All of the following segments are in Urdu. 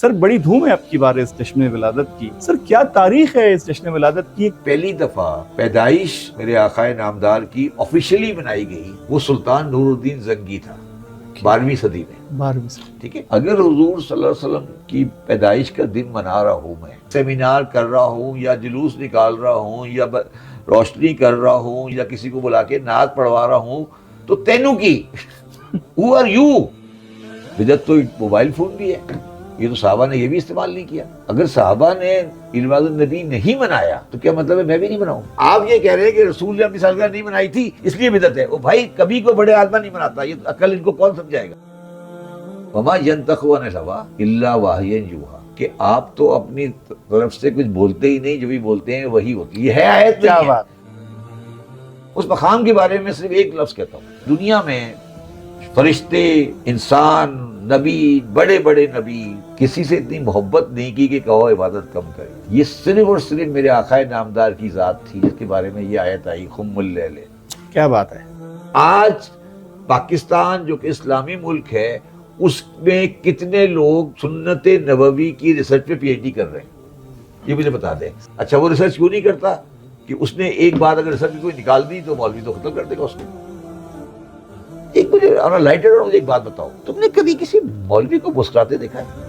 سر بڑی دھوم ہے اب کی بار اس جشن ولادت کی. سر کیا تاریخ ہے اس جشن ولادت کی؟ پہلی دفعہ پیدائش میرے آقا نامدار کی آفیشلی منائی گئی وہ سلطان نور الدین زنگی تھا 12ویں صدی میں. 12ویں سے. ٹھیک ہے، اگر حضور صلی اللہ علیہ وسلم کی پیدائش کا دن منا رہا ہوں، میں سیمینار کر رہا ہوں یا جلوس نکال رہا ہوں یا روشنی کر رہا ہوں یا کسی کو بلا کے نعت پڑھوا رہا ہوں تو تینوں کی who are you؟ بدعت تو موبائل فون بھی ہے، یہ تو صحابہ نے یہ بھی استعمال نہیں کیا. اگر صحابہ نے میلاد النبی نہیں منایا تو کیا مطلب ہے میں بھی نہیں مناؤں؟ آپ یہ کہہ رہے ہیں کہ رسول نے اپنی سالگرہ نہیں منائی تھی اس لیے بدعت ہے. وہ بھائی کبھی کو بڑے آدمی نہیں مناتا، یہ عقل ان کو کون سمجھائے گا؟ وما ينطق عن الهوى الا وحی یوحی، کہ آپ تو اپنی طرف سے کچھ بولتے ہی نہیں، جو بھی بولتے ہیں وہی ہوتی ہے. یہ ہے آیت کیا نہیں ہے. بات. اس مقام کے بارے میں صرف ایک لفظ کہتا ہوں، دنیا میں فرشتے، انسان، نبی، بڑے بڑے نبی کسی سے اتنی محبت نہیں کی کہ کہو عبادت کم کرے. یہ صرف اور صرف میرے آقا نامدار کی ذات تھی جس کے بارے میں یہ آیت آئی خم اللیل. کیا بات ہے. آج پاکستان جو کہ اسلامی ملک ہے اس میں کتنے لوگ سنت نبوی کی ریسرچ پہ پی ایچ ڈی کر رہے ہیں، یہ مجھے بتا دیں. اچھا وہ ریسرچ کیوں نہیں کرتا کہ اس نے ایک بات اگر ریسرچ کوئی نکال دی تو مولوی تو ختم کر دے گا اس کو. ایک مجھے لائٹر ایک بات بتاؤ، تم نے کبھی کسی مولوی کو مسکراتے دیکھا ہے؟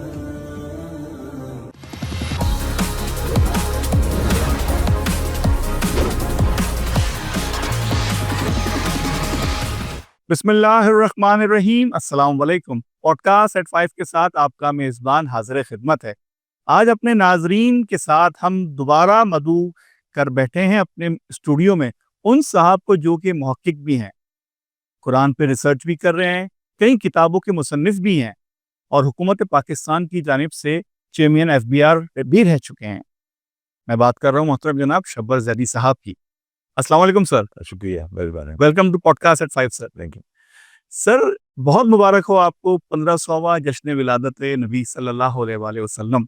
بسم اللہ الرحمن الرحیم. السلام علیکم. پوڈ کاسٹ ایٹ 5 کے ساتھ آپ کا میزبان حاضر خدمت ہے. آج اپنے ناظرین کے ساتھ ہم دوبارہ مدعو کر بیٹھے ہیں اپنے اسٹوڈیو میں ان صاحب کو جو کہ محقق بھی ہیں، قرآن پہ ریسرچ بھی کر رہے ہیں، کئی کتابوں کے مصنف بھی ہیں اور حکومت پاکستان کی جانب سے چیئرمین FBR بھی رہ چکے ہیں. میں بات کر رہا ہوں محترم جناب شبر زیدی صاحب کی. السلام علیکم سر. شکریہ، مہربانی. Welcome to podcast at 5 sir. Thank you. Sir بہت مبارک ہو آپ کو 1500واں جشن ولادت نبی صلی اللہ علیہ وآلہ وسلم.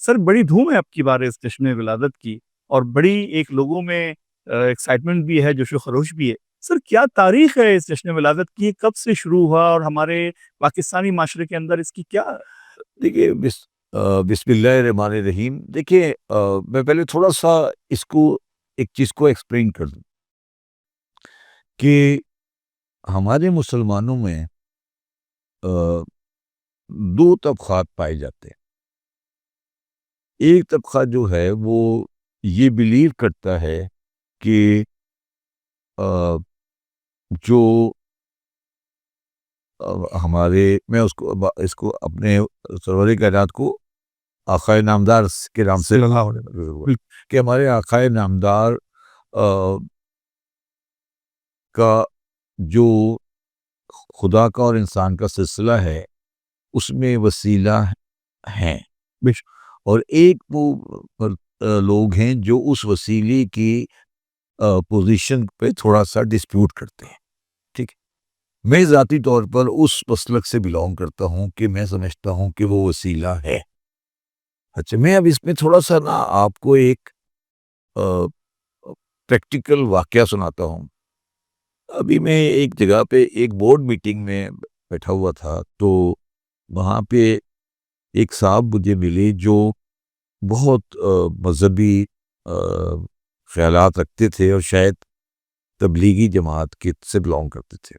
سر بڑی دھوم ہے اب کی بار اس جشن ولادت کی اور بڑی ایک لوگوں میں ایکسائٹمنٹ بھی ہے، جوش و خروش بھی ہے. سر کیا تاریخ ہے اس جشن ولادت کی، کب سے شروع ہوا اور ہمارے پاکستانی معاشرے کے اندر اس کی کیا؟ دیکھیے بسم اللہ الرحمن الرحیم. دیکھیے میں پہلے تھوڑا سا اس کو ایک چیز کو ایکسپلین کر دوں کہ ہمارے مسلمانوں میں دو طبقات پائے جاتے ہیں. ایک طبقہ جو ہے وہ یہ بلیو کرتا ہے کہ جو ہمارے میں اس کو اپنے سرور کائنات کو آقا نامدار کے نام سے کہ ہمارے آقا نامدار کا جو خدا کا اور انسان کا سلسلہ ہے اس میں وسیلہ ہیں، اور ایک وہ لوگ ہیں جو اس وسیلے کی پوزیشن پہ تھوڑا سا ڈسپیوٹ کرتے ہیں. ٹھیک ہے، میں ذاتی طور پر اس مسلک سے بلانگ کرتا ہوں کہ میں سمجھتا ہوں کہ وہ وسیلہ ہے. اچھا میں اب اس میں تھوڑا سا نا آپ کو ایک پریکٹیکل واقعہ سناتا ہوں. ابھی میں ایک جگہ پہ ایک بورڈ میٹنگ میں بیٹھا ہوا تھا تو وہاں پہ ایک صاحب مجھے ملے جو بہت مذہبی خیالات رکھتے تھے اور شاید تبلیغی جماعت کے سے بلانگ کرتے تھے.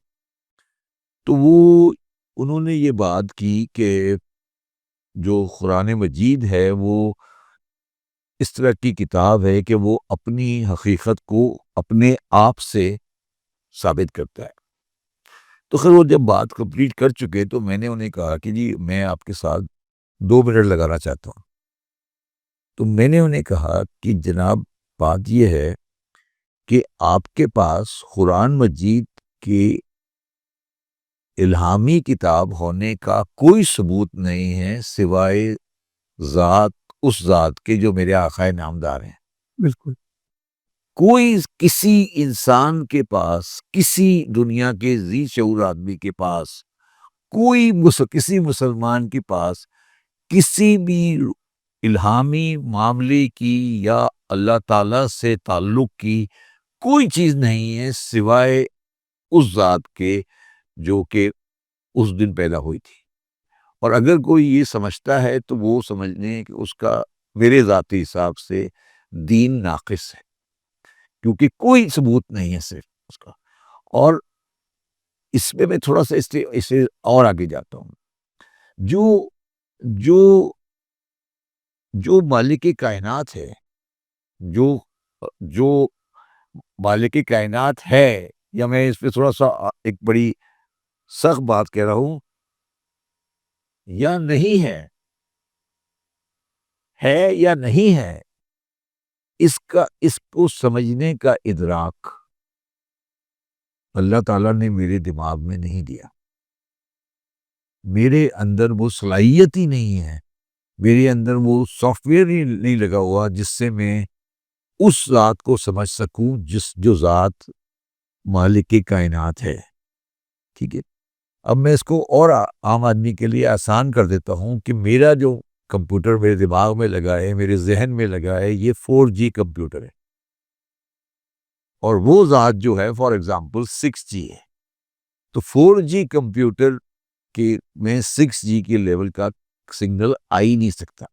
تو انہوں نے یہ بات کی کہ جو قرآن مجید ہے وہ اس طرح کی کتاب ہے کہ وہ اپنی حقیقت کو اپنے آپ سے ثابت کرتا ہے. تو خیر وہ جب بات کمپلیٹ کر چکے تو میں نے انہیں کہا کہ جی میں آپ کے ساتھ 2 منٹ لگانا چاہتا ہوں. تو میں نے انہیں کہا کہ جناب بات یہ ہے کہ آپ کے پاس قرآن مجید کی الہامی کتاب ہونے کا کوئی ثبوت نہیں ہے سوائے اس ذات کے جو میرے آقا نامدار ہیں. بالکل. کوئی کسی انسان کے پاس، کسی دنیا کے ذی شعور آدمی کے پاس، کسی مسلمان کے پاس کسی بھی الہامی معاملے کی یا اللہ تعالیٰ سے تعلق کی کوئی چیز نہیں ہے سوائے اس ذات کے جو کہ اس دن پیدا ہوئی تھی. اور اگر کوئی یہ سمجھتا ہے تو وہ سمجھ لیں کہ اس کا میرے ذاتی حساب سے دین ناقص ہے، کیونکہ کوئی ثبوت نہیں ہے صرف اس کا۔ اور اس میں تھوڑا سا اسے اور آگے جاتا ہوں۔ جو جو جو مالک کائنات ہے، جو جو مالک کائنات ہے، یا میں اس پہ تھوڑا سا ایک بڑی سخت بات کہہ رہا ہوں، یا نہیں ہے، ہے یا نہیں ہے، اس کو سمجھنے کا ادراک اللہ تعالیٰ نے میرے دماغ میں نہیں دیا، میرے اندر وہ صلاحیت ہی نہیں ہے، میرے اندر وہ سافٹ ویئر ہی نہیں لگا ہوا جس سے میں اس ذات کو سمجھ سکوں جو ذات مالک کائنات ہے۔ ٹھیک ہے، اب میں اس کو اور عام آدمی کے لیے آسان کر دیتا ہوں کہ میرا جو کمپیوٹر میرے دماغ میں لگا ہے، میرے ذہن میں لگا ہے، یہ 4G کمپیوٹر ہے، اور وہ ذات جو ہے فار ایگزامپل 6G ہے۔ تو 4G کمپیوٹر کے میں 6G کے لیول کا سگنل آ ہی نہیں سکتا۔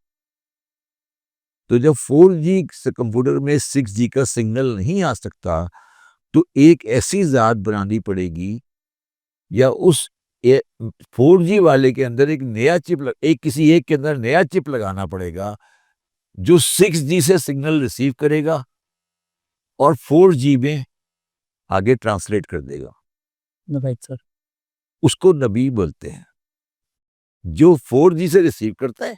تو جب 4G کمپیوٹر میں 6G کا سگنل نہیں آ سکتا تو ایک ایسی ذات بنانی پڑے گی، یا اس 4G والے کے اندر ایک نیا چپ کسی ایک کے اندر نیا چپ لگانا پڑے گا جو 6G سے سگنل ریسیو کرے گا اور 4G میں آگے ٹرانسلیٹ کر دے گا۔ Right sir. اس کو نبی بولتے ہیں، جو 4G سے ریسیو کرتا ہے،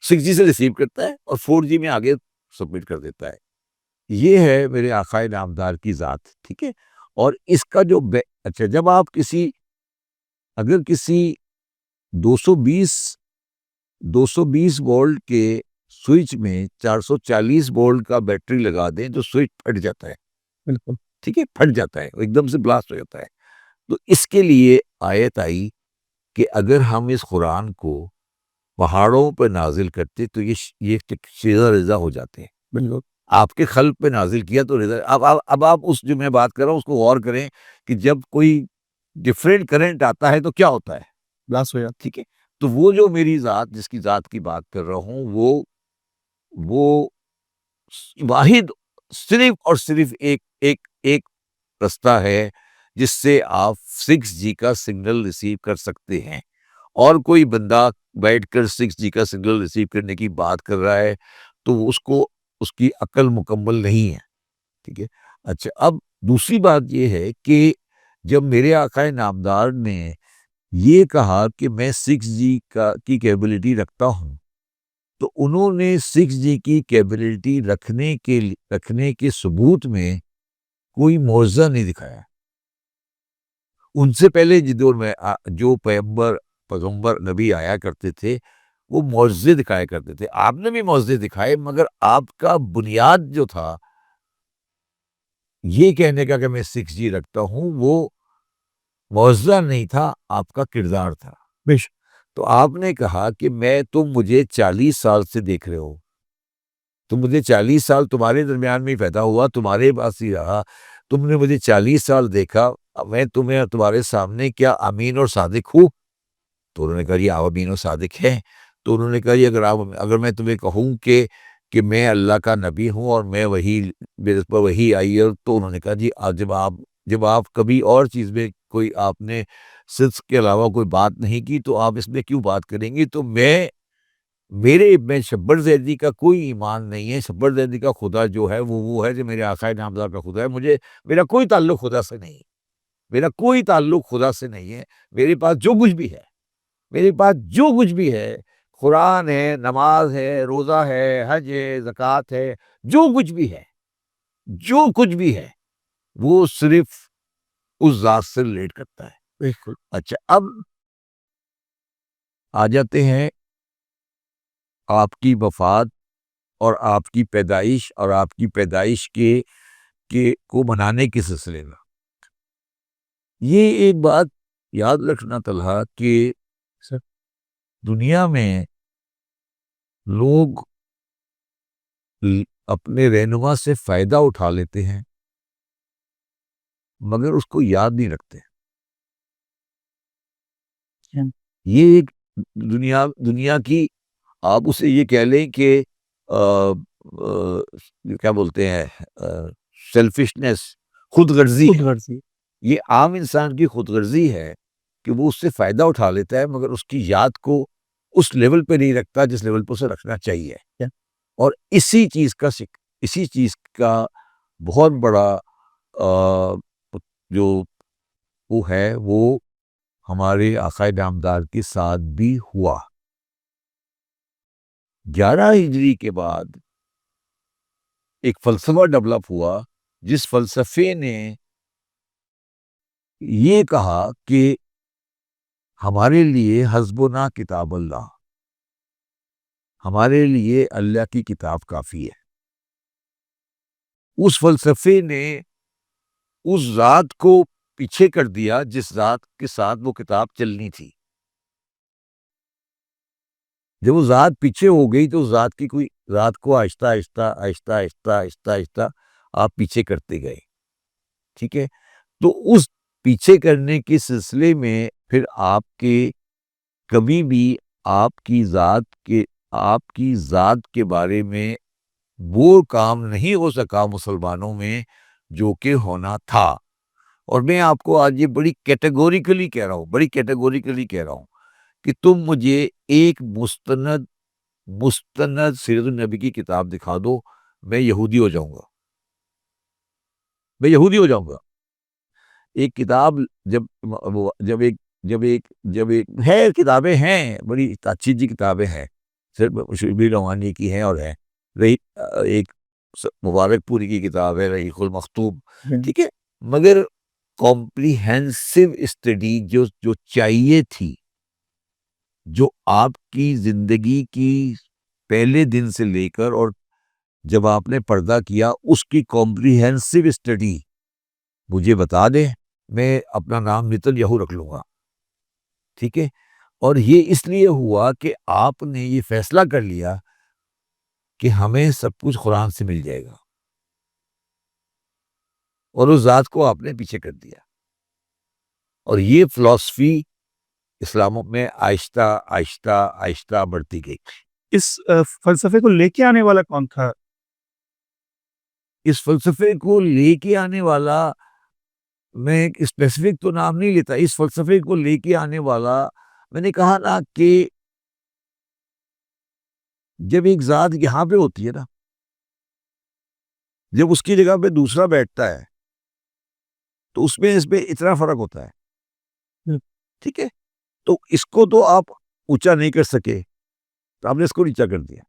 6G سے ریسیو کرتا ہے اور 4G میں آگے سبمٹ کر دیتا ہے۔ یہ ہے میرے آقا نامدار کی ذات۔ ٹھیک ہے، اور اس کا جو اچھا، جب آپ اگر کسی 220 وولٹ کے سوئچ میں 440 وولٹ کا بیٹری لگا دیں تو سوئچ پھٹ جاتا ہے۔ بالکل ٹھیک ہے، پھٹ جاتا ہے، ایک دم سے بلاسٹ ہو جاتا ہے۔ تو اس کے لیے آیت آئی کہ اگر ہم اس قرآن کو پہاڑوں پہ نازل کرتے تو یہ شیزہ رضا ہو جاتے ہیں۔ بالکل آپ کے قلب پہ نازل کیا تو رضا۔ اب آپ اس جو میں بات کر رہا ہوں اس کو غور کریں کہ جب کوئی ڈیفرنٹ کرنٹ آتا ہے تو کیا ہوتا ہے؟ بلاس ہو جاتا۔ ٹھیک ہے، تو وہ جو میری ذات جس کی ذات کی بات کر رہا ہوں وہ واحد صرف اور صرف ایک رستہ ہے جس سے آپ 6G کا سگنل ریسیو کر سکتے ہیں، اور کوئی بندہ بیٹھ کر 6G کا سگنل ریسیو کرنے کی بات کر رہا ہے تو اس کی عقل مکمل نہیں ہے۔ ٹھیک ہے، اچھا، اب دوسری بات یہ ہے کہ جب میرے آقا نامدار نے یہ کہا کہ میں 6G کی کیپبلٹی رکھتا ہوں، تو انہوں نے 6G کی کیپبلٹی رکھنے کے ثبوت میں کوئی معجزہ نہیں دکھایا۔ ان سے پہلے دور میں جو پیغمبر نبی آیا کرتے تھے وہ معجزے دکھایا کرتے تھے، آپ نے بھی معجزے دکھائے، مگر آپ کا بنیاد جو تھا یہ کہنے کا کہ میں 6G رکھتا ہوں وہ معجزہ نہیں تھا، آپ کا کردار تھا۔ بیش تو آپ نے کہا کہ تم مجھے 40 سال سے دیکھ رہے ہو، تم مجھے 40 سال تمہارے درمیان میں پیدا ہوا، تمہارے پاس ہی رہا، تم نے مجھے 40 سال دیکھا، میں تمہیں تمہارے سامنے کیا امین اور صادق ہوں؟ تو انہوں نے کہا یہ آپ امین اور صادق ہیں۔ تو انہوں نے کہا اگر میں تمہیں کہوں کہ میں اللہ کا نبی ہوں اور میرے پر وحی آئی ہے، تو انہوں نے کہا جی جب آپ کبھی اور چیز میں کوئی آپ نے صدق کے علاوہ کوئی بات نہیں کی تو آپ اس میں کیوں بات کریں گی؟ تو میں شبر زیدی کا کوئی ایمان نہیں ہے، شبر زیدی کا خدا جو ہے وہ ہے جو میرے آقا نامدار کا خدا ہے، میرا کوئی تعلق خدا سے نہیں، میرا کوئی تعلق خدا سے نہیں ہے۔ میرے پاس جو کچھ بھی ہے قرآن ہے، نماز ہے، روزہ ہے، حج ہے، زکوٰۃ ہے، جو کچھ بھی ہے وہ صرف اس ذات سے ریلیٹ کرتا ہے۔ بالکل اچھا، اب آ جاتے ہیں آپ کی وفات اور آپ کی پیدائش کو منانے کے سلسلے میں۔ یہ ایک بات یاد رکھنا طلحہ کہ سر دنیا میں لوگ اپنے رہنما سے فائدہ اٹھا لیتے ہیں مگر اس کو یاد نہیں رکھتے۔ کیا؟ یہ دنیا کی آپ اسے یہ کہہ لیں کہ کیا بولتے ہیں سیلفشنس، خود غرضی خود ہے. غرضی. یہ عام انسان کی خود غرضی ہے کہ وہ اس سے فائدہ اٹھا لیتا ہے، مگر اس کی یاد کو اس لیول پہ نہیں رکھتا جس لیول پہ اسے رکھنا چاہیے. Yeah. اور اسی چیز کا بہت بڑا جو وہ ہے وہ ہمارے آقا نامدار کے ساتھ بھی ہوا. 11 ہجری کے بعد ایک فلسفہ ڈیولپ ہوا جس فلسفے نے یہ کہا کہ ہمارے لیے حسبنا کتاب اللہ، ہمارے لیے اللہ کی کتاب کافی ہے. اس فلسفے نے اس ذات کو پیچھے کر دیا جس ذات کے ساتھ وہ کتاب چلنی تھی. جب وہ ذات پیچھے ہو گئی تو ذات کو آہستہ آہستہ آپ پیچھے کرتے گئے. ٹھیک ہے، تو اس پیچھے کرنے کے سلسلے میں پھر آپ کے کبھی بھی آپ کی ذات کے بارے میں وہ کام نہیں ہو سکا مسلمانوں میں جو کہ ہونا تھا. اور میں آپ کو آج یہ بڑی کیٹیگوریکلی کہہ رہا ہوں کہ تم مجھے ایک مستند سیرت النبی کی کتاب دکھا دو، میں یہودی ہو جاؤں گا. ایک کتاب جب ایک ہے، کتابیں ہیں بڑی اچھی کتابیں ہیں، صرف شبلی روانی کی ہیں، اور ہے ایک مبارک پوری کی کتاب ہے رحیق المختوم. ٹھیک ہے، مگر کمپریہنسو اسٹڈی جو چاہیے تھی، جو آپ کی زندگی کی پہلے دن سے لے کر اور جب آپ نے پردہ کیا اس کی کمپریہنسو اسٹڈی مجھے بتا دیں، میں اپنا نام نتن یہو رکھ لوں گا. ٹھیک ہے، اور یہ اس لیے ہوا کہ آپ نے یہ فیصلہ کر لیا کہ ہمیں سب کچھ قرآن سے مل جائے گا، اور اس ذات کو آپ نے پیچھے کر دیا. اور یہ فلسفی اسلام میں آہستہ بڑھتی گئی. اس فلسفے کو لے کے آنے والا کون تھا؟ اس فلسفے کو لے کے آنے والا، میں اسپیسیفک تو نام نہیں لیتا، اس فلسفے کو لے کے آنے والا، میں نے کہا نا کہ جب ایک ذات یہاں پہ ہوتی ہے نا، جب اس کی جگہ پہ دوسرا بیٹھتا ہے تو اس پہ اتنا فرق ہوتا ہے. ٹھیک ہے، تو اس کو تو آپ اونچا نہیں کر سکے تو آپ نے اس کو نیچا کر دیا.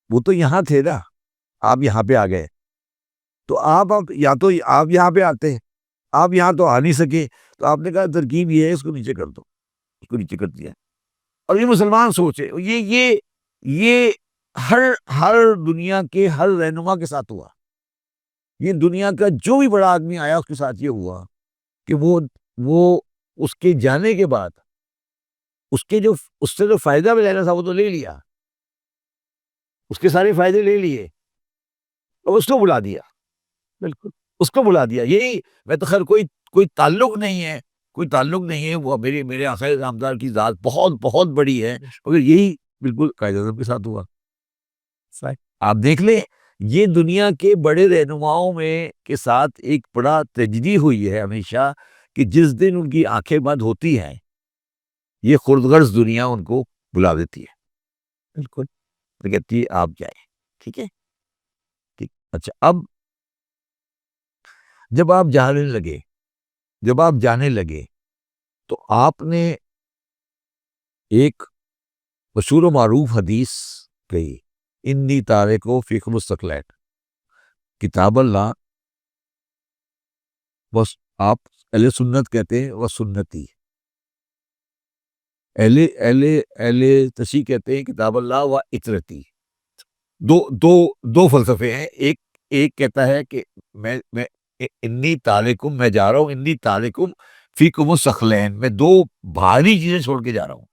وہ تو یہاں تھے نا، آپ یہاں پہ آ گئے، تو آپ یہاں پہ آتے ہیں، آپ یہاں تو آ نہیں سکے، تو آپ نے کہا ترکیب یہ ہے، اس کو نیچے کر دو، اس کو نیچے کر دیا. اور یہ مسلمان سوچ ہے، یہ ہر دنیا کے ہر رہنما کے ساتھ ہوا. یہ دنیا کا جو بھی بڑا آدمی آیا اس کے ساتھ یہ ہوا کہ وہ اس کے جانے کے بعد اس سے جو فائدہ بھی لینا تھا وہ تو لے لیا، اس کے سارے فائدے لے لیے اور اس کو بلا دیا. بالکل اس کو بلا دیا. یہی میں تو خیر کوئی تعلق نہیں ہے، وہ میرے آقا نامدار کی ذات بہت بہت بڑی ہے، مگر یہی بالکل قائد اعظم کے ساتھ ہوا. آپ دیکھ لیں، یہ دنیا کے بڑے رہنماؤں میں کے ساتھ ایک بڑا تجدید ہوئی ہے ہمیشہ کہ جس دن ان کی آنکھیں بند ہوتی ہیں یہ خرد غرض دنیا ان کو بلا دیتی ہے. بالکل کہتی ہے آپ جائیں. ٹھیک ہے، ٹھیک. اچھا، اب جب آپ جانے لگے تو آپ نے ایک مشہور و معروف حدیث کہی، انی تارکو فیکم الثقلین، کتاب اللہ آپ اہل سنت کہتے ہیں وہ سنتی، اہل تشیع کہتے ہیں کتاب اللہ و اطرتی. دو فلسفے ہیں. ایک کہتا ہے کہ میں انی تارکم، میں جا رہا ہوں، انی تارکم فیکم الثقلین، میں دو بھاری چیزیں چھوڑ کے جا رہا ہوں.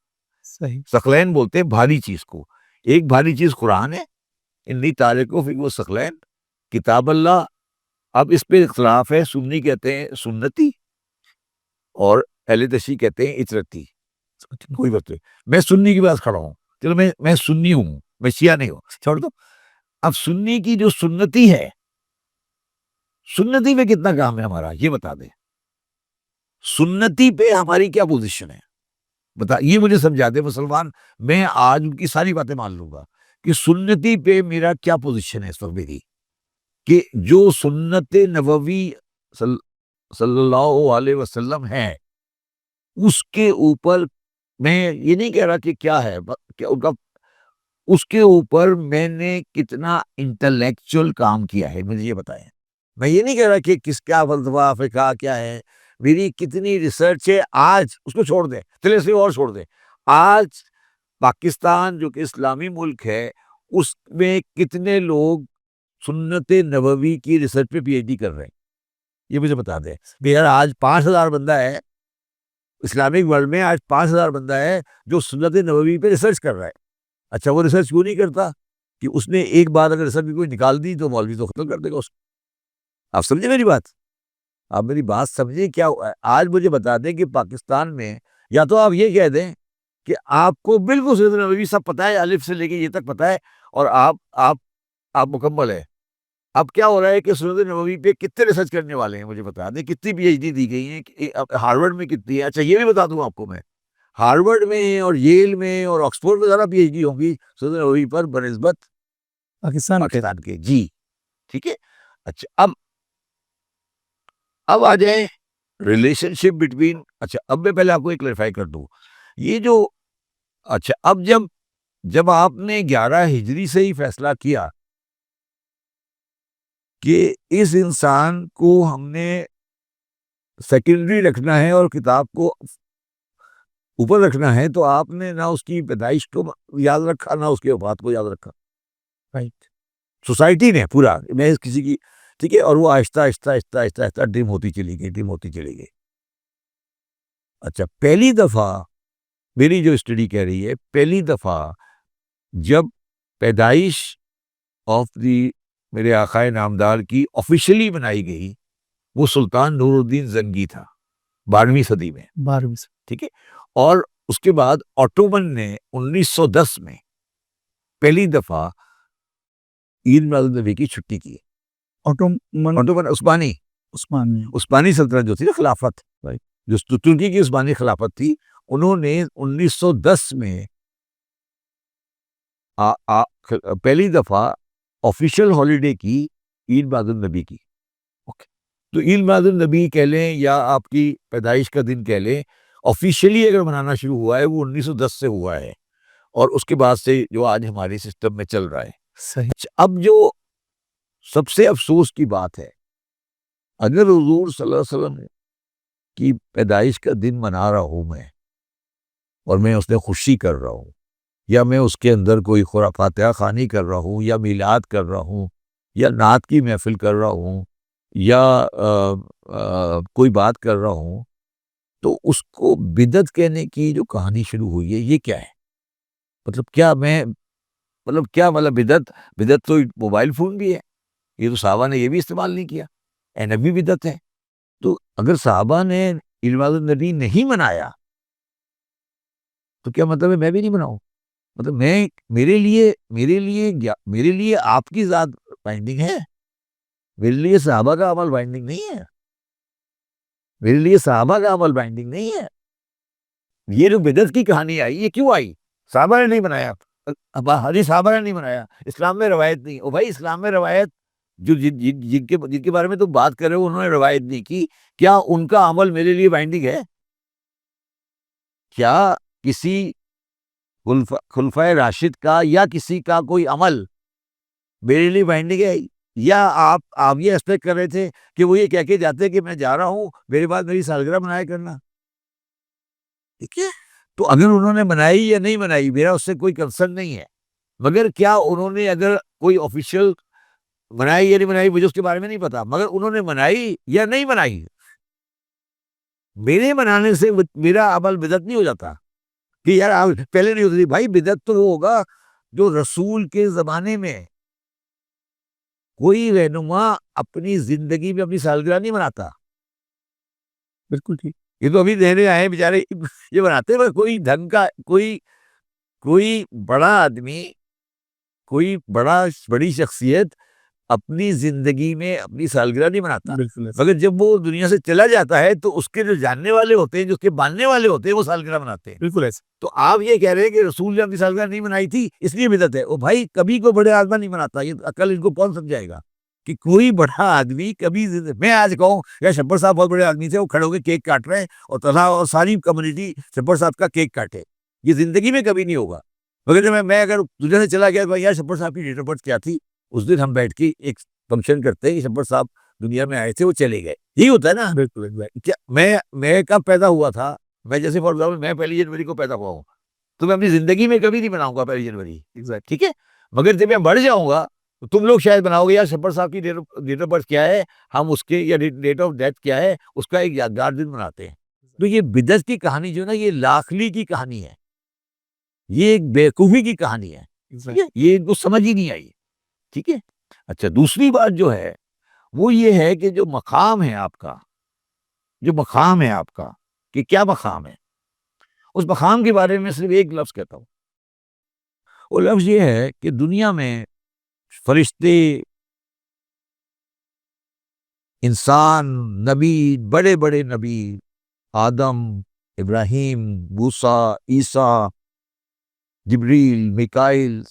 صحیح. ثقلین بولتے ہیں بھاری چیز کو. ایک بھاری چیز قرآن ہے، انی تارکم فیکم الثقلین، کتاب اللہ. اب اس پہ اختلاف ہے، سنی کہتے ہیں سنتی اور اہل تشیع کہتے ہیں اطرتی، کوئی بات نہیں، میں سنی کے پاس کھڑا ہوں، چلو میں سنی ہوں، میں شیعہ نہیں ہوں، چھوڑ دو. اب سنی کی جو سنتی ہے، سنتی پہ کتنا کام ہے ہمارا یہ بتا دیں. سنتی پہ ہماری کیا پوزیشن ہے بتا، یہ مجھے سمجھا دے مسلمان. میں آج ان کی ساری باتیں مان لوں گا کہ سنتی پہ میرا کیا پوزیشن ہے اس وقت میری، کہ جو سنت نبوی صلی اللہ علیہ وسلم ہے اس کے اوپر میں یہ نہیں کہہ رہا کہ کیا ہے کہ ان کا، اس کے اوپر میں نے کتنا انٹلیکچوئل کام کیا ہے مجھے یہ بتائیں. میں یہ نہیں کہہ رہا کہ کس کیا فلسفہ فقہ کیا ہے، میری کتنی ریسرچ ہے. آج اس کو چھوڑ دیں، چلے سے اور چھوڑ دیں. آج پاکستان جو کہ اسلامی ملک ہے اس میں کتنے لوگ سنت نبوی کی ریسرچ پہ پی ایچ ڈی کر رہے ہیں یہ مجھے بتا دیں. یار آج 5,000 بندہ ہے اسلامک ورلڈ میں، آج 5,000 بندہ ہے جو سنت نبوی پہ ریسرچ کر رہا ہے. اچھا وہ ریسرچ کیوں نہیں کرتا کہ اس نے ایک بار اگر ریسرچ کوئی نکال دی تو مولوی تو ختم کر دے گا اس کو. آپ سمجھے میری بات؟ آپ میری بات سمجھیں کیا ہوا ہے؟ آج مجھے بتا دیں کہ پاکستان میں، یا تو آپ یہ کہہ دیں کہ آپ کو بالکل سنت نبوی سب پتہ ہے، الف سے لے کے یہ تک پتہ ہے اور آپ مکمل ہے. اب کیا ہو رہا ہے کہ سنت نبوی پہ کتنے ریسرچ کرنے والے ہیں مجھے بتا دیں، کتنی پی ایچ ڈی دی گئی ہیں ہارورڈ میں کتنی ہے. اچھا یہ بھی بتا دوں آپ کو، میں ہارورڈ میں اور ییل میں اور آکسفورڈ میں زیادہ پی ایچ ڈی ہوں گی سنت نبوی پر بنسبت پاکستان کے. جی ٹھیک ہے. اچھا اب آ جائیں ریلیشن شپ بٹوین. اچھا اب میں پہلے آپ کو ایک کلیریفائی کر دوں یہ جو، اچھا اب جب آپ نے 11 ہجری سے ہی فیصلہ کیا کہ اس انسان کو ہم نے سیکنڈری رکھنا ہے اور کتاب کو اوپر رکھنا ہے، تو آپ نے نہ اس کی پیدائش کو یاد رکھا نہ اس کے وفات کو یاد رکھا. رائٹ. سوسائٹی نے پورا، میں کسی کی، ٹھیک ہے، اور وہ آہستہ آہستہ آہستہ آہستہ آہستہ ڈم ہوتی چلی گئی. اچھا پہلی دفعہ میری جو اسٹڈی کہہ رہی ہے، پہلی دفعہ جب پیدائش آف دی میرے آقائے نامدار کی آفیشلی بنائی گئی وہ سلطان نور الدین زنگی تھا 12ویں صدی میں. 12ویں سے. ٹھیک ہے. اور اس کے بعد آٹومن نے 1910 میں پہلی دفعہ عید میلاد النبی کی چھٹی کی. آٹومن عثمانی سلطنت جو تھی نا، خلافت جو ترکی کی عثمانی خلافت تھی، انہوں نے 1910 میں پہلی دفعہ آفیشل ہالیڈے کی عید میلاد النبی کی. تو عید میلاد النبی کہہ لیں یا آپ کی پیدائش کا دن کہہ لیں، آفیشلی اگر منانا شروع ہوا ہے وہ 1910 سے ہوا ہے، اور اس کے بعد سے جو آج ہمارے سسٹم میں چل رہا ہے. صحیح. اب جو سب سے افسوس کی بات ہے، اگر حضور صلی اللہ علیہ وسلم کی پیدائش کا دن منا رہا ہوں میں، اور میں اس میں خوشی کر رہا ہوں، یا میں اس کے اندر کوئی فاتحہ خوانی کر رہا ہوں، یا میلاد کر رہا ہوں، یا نعت کی محفل کر رہا ہوں، یا کوئی بات کر رہا ہوں، تو اس کو بدعت کہنے کی جو کہانی شروع ہوئی ہے یہ کیا ہے؟ مطلب بدعت تو موبائل فون بھی ہے، یہ تو صحابہ نے یہ بھی استعمال نہیں کیا، نبی بدعت ہے. تو اگر صحابہ نے عید میلاد النبی نہیں منایا تو کیا مطلب ہے میں بھی نہیں مناؤں؟ مطلب میرے لیے آپ کی ذات بائنڈنگ ہے، میرے لیے صحابہ کا عمل بائنڈنگ نہیں ہے. یہ جو بدعت کی کہانی آئی یہ کیوں آئی؟ صحابہ نے نہیں منایا، صحابہ نے نہیں منایا، اسلام میں روایت نہیں. او بھائی اسلام میں روایت جو جن کے بارے میں تم بات کر رہے ہو انہوں نے روایت نہیں کی، کیا ان کا عمل میرے لیے بائنڈنگ ہے؟ کیا کسی خلفائے راشد کا یا کسی کا کوئی عمل میرے لیے بائنڈنگ ہے؟ یا آپ یہ ایکسپیکٹ کر رہے تھے کہ وہ یہ کہہ کے جاتے کہ میں جا رہا ہوں میرے بعد میری سالگرہ منایا کرنا؟ ٹھیک ہے. تو اگر انہوں نے منائی یا نہیں منائی میرا اس سے کوئی کنسرن نہیں ہے، مگر کیا انہوں نے اگر کوئی آفیشیل منائی یا نہیں منائی مجھے اس کے بارے میں نہیں پتا، مگر انہوں نے منائی یا نہیں منائی، میرے منانے سے میرا عمل بدعت نہیں ہو جاتا کہ یار پہلے نہیں ہوتی. بھائی بدعت تو وہ ہوگا جو رسول کے زمانے میں کوئی رہنما اپنی زندگی میں اپنی سالگرہ نہیں مناتا. بالکل ٹھیک. یہ تو ابھی دینے آئے ہیں بیچارے یہ بناتے ہیں. کوئی ڈھنگ کا کوئی بڑا آدمی، کوئی بڑی شخصیت اپنی زندگی میں اپنی سالگرہ نہیں مناتا، بالکل مگر جب وہ دنیا سے چلا جاتا ہے تو اس کے جو جاننے والے ہوتے ہیں، جو اس کے ماننے والے ہوتے ہیں، وہ سالگرہ مناتے ہیں. بالکل ایسے. تو آپ یہ کہہ رہے ہیں کہ رسول نے اپنی سالگرہ نہیں منائی تھی اس لیے بدعت ہے. او بھائی، کبھی کوئی بڑے آدمی نہیں مناتا. یہ عقل ان کو کون سمجھائے گا کہ کوئی بڑا آدمی کبھی میں آج کہوں یا شبر صاحب بہت بڑے آدمی تھے، وہ کھڑے ہو کے کیک کاٹ رہے ہیں اور طرح اور ساری کمیونٹی شبر صاحب کا کیک کاٹے، یہ زندگی میں کبھی نہیں ہوگا. مگر جب میں اگر دنیا سے چلا گیا، بھائی یار شبر صاحب کی ڈیٹ آف برتھ کیا تھی، اس دن ہم بیٹھ کے ایک فنکشن کرتے ہیں کہ شبر صاحب دنیا میں آئے تھے، وہ چلے گئے. یہی ہوتا ہے نا. بالکل کیا میں کب پیدا ہوا تھا؟ میں جیسے فار ایگزامپل میں 1 جنوری کو پیدا ہوا ہوں، تو میں اپنی زندگی میں کبھی نہیں بناؤں گا 1 جنوری. ٹھیک ہے. مگر جب میں مر جاؤں گا تو تم لوگ شاید بناؤ گے، یار شبر صاحب کی ڈیٹ آف برتھ کیا ہے، ہم اس کے یا ڈیٹ آف ڈیتھ کیا ہے، اس کا ایک یادگار دن مناتے ہیں. تو یہ بدعت کی کہانی جو ہے نا، یہ لاکھلی کی کہانی ہے، یہ ایک بیوقوفی کی کہانی ہے. ٹھیک ہے؟ یہ ان کو سمجھ ہی نہیں آئی. ٹھیک ہے. اچھا، دوسری بات جو ہے وہ یہ ہے کہ جو مقام ہے آپ کا، کہ کیا مقام ہے، اس مقام کے بارے میں صرف ایک لفظ کہتا ہوں. وہ لفظ یہ ہے کہ دنیا میں فرشتے، انسان، نبی، بڑے بڑے نبی، آدم، ابراہیم، موسیٰ، عیسیٰ، جبریل، میکائیل،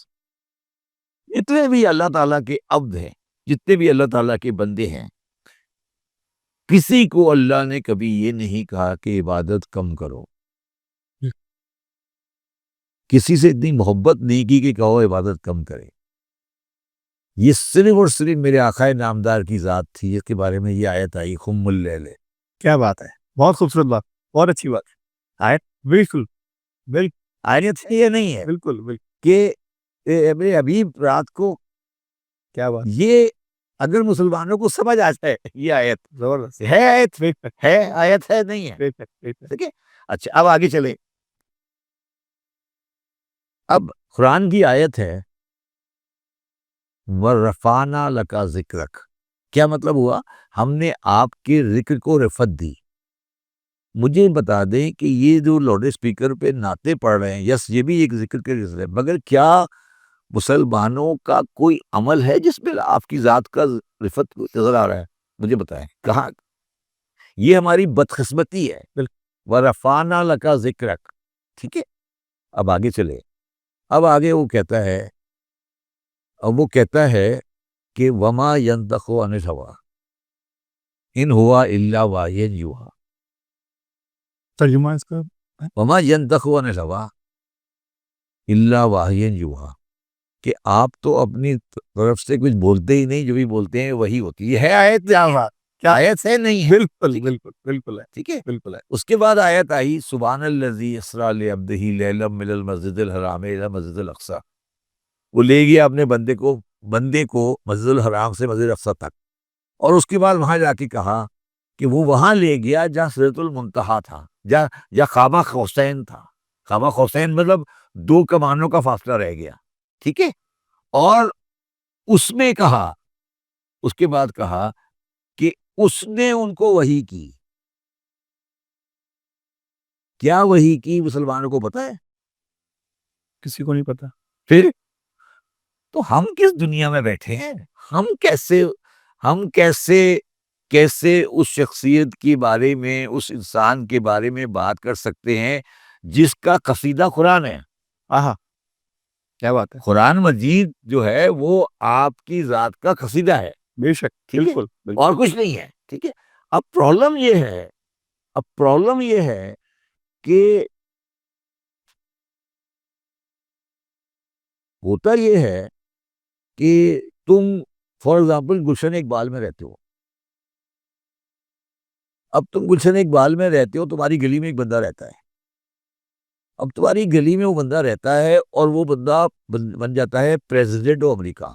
اتنے بھی اللہ تعالیٰ کے عبد ہیں، جتنے بھی اللہ تعالیٰ کے بندے ہیں، کسی کو اللہ نے کبھی یہ نہیں کہا کہ عبادت کم کرو، کسی سے اتنی محبت نہیں کی کہ کہو عبادت کم کرے. یہ صرف اور صرف میرے آقا نامدار کی ذات تھی، جس کے بارے میں یہ آیت آئی، قم اللیل. کیا بات ہے، بہت خوبصورت بات، بہت اچھی بات. آیت بالکل بالکل آیت ہے یا نہیں ہے بالکل بالکل. کہ میرے حبیب رات کو، کیا بات یہ اگر مسلمانوں کو سمجھ آ جائے یہ آیت زبردست. ہے، بے آیت ہے نہیں ہے. شک بے شک. ٹھیک ہے. اچھا، اب آگے چلیں. اب قرآن کی آیت ہے وَرَفَعْنَا لَكَ ذِكْرَكَ. کیا مطلب ہوا؟ ہم نے آپ کے ذکر کو رفعت دی. مجھے بتا دیں کہ یہ جو لاؤڈ اسپیکر پہ نعتیں پڑھ رہے ہیں، یس یہ بھی ایک ذکر کے رزق ہے، مگر کیا مسلمانوں کا کوئی عمل ہے جس میں آپ کی ذات کا رفعت نظر آ رہا ہے؟ مجھے بتائیں کہاں. یہ ہماری بدقسمتی ہے. وَرَفَعْنَا لَكَ ذِكْرَكَ. ٹھیک ہے. اب آگے چلے. اب آگے وہ کہتا ہے کہ وَمَا يَنطِقُ عَنِ الْهَوَىٰ إِنْ هُوَ إِلَّا وَحْيٌ يُوحَىٰ. ترجمہ اس کا. وَمَا يَنطِقُ عَنِ الْهَوَىٰ إِلَّا وَحْيٌ يُوحَىٰ. کہ آپ تو اپنی طرف سے کچھ بولتے ہی نہیں، جو بھی بولتے ہیں وہی ہوتی ہے. آیت کیا آیت ہے نہیں ہے؟ بالکل بالکل بالکل ہے. ٹھیک ہے. بالکل ہے. اس کے بعد آیت آئی سبحان الذی اسریٰ بعبدہ لیلا من المسجد الحرام الی المسجد الاقصی. وہ لے گیا اپنے بندے کو مسجد الحرام سے مسجد اقصی تک، اور اس کے بعد وہاں جا کے کہا کہ وہ وہاں لے گیا جہاں سدرۃ المنتہا تھا، جہاں قاب قوسین تھا. قاب قوسین مطلب 2 کمانوں کا فاصلہ رہ گیا. ٹھیک ہے. اور اس میں کہا، اس کے بعد کہا کہ اس نے ان کو وحی کی. کیا وحی کی مسلمانوں کو پتہ ہے؟ کسی کو نہیں پتا. پھر تو ہم کس دنیا میں بیٹھے ہیں؟ ہم کیسے اس شخصیت کے بارے میں، اس انسان کے بارے میں بات کر سکتے ہیں جس کا قصیدہ قرآن ہے؟ آہا، کیا بات ہے. قرآن مجید جو ہے وہ آپ کی ذات کا قصیدہ ہے. بے شک. ٹھیک ہے؟ بالکل بالکل. اور کچھ نہیں ہے. ٹھیک ہے. اب پرابلم یہ ہے کہ ہوتا یہ ہے کہ تم فار ایگزامپل گلشن اقبال میں رہتے ہو. اب تم گلشن اقبال میں رہتے ہو، تمہاری گلی میں ایک بندہ رہتا ہے. اب تمہاری گلی میں وہ بندہ رہتا ہے اور وہ بندہ بن جاتا ہے پریزیڈنٹ آف امریکہ.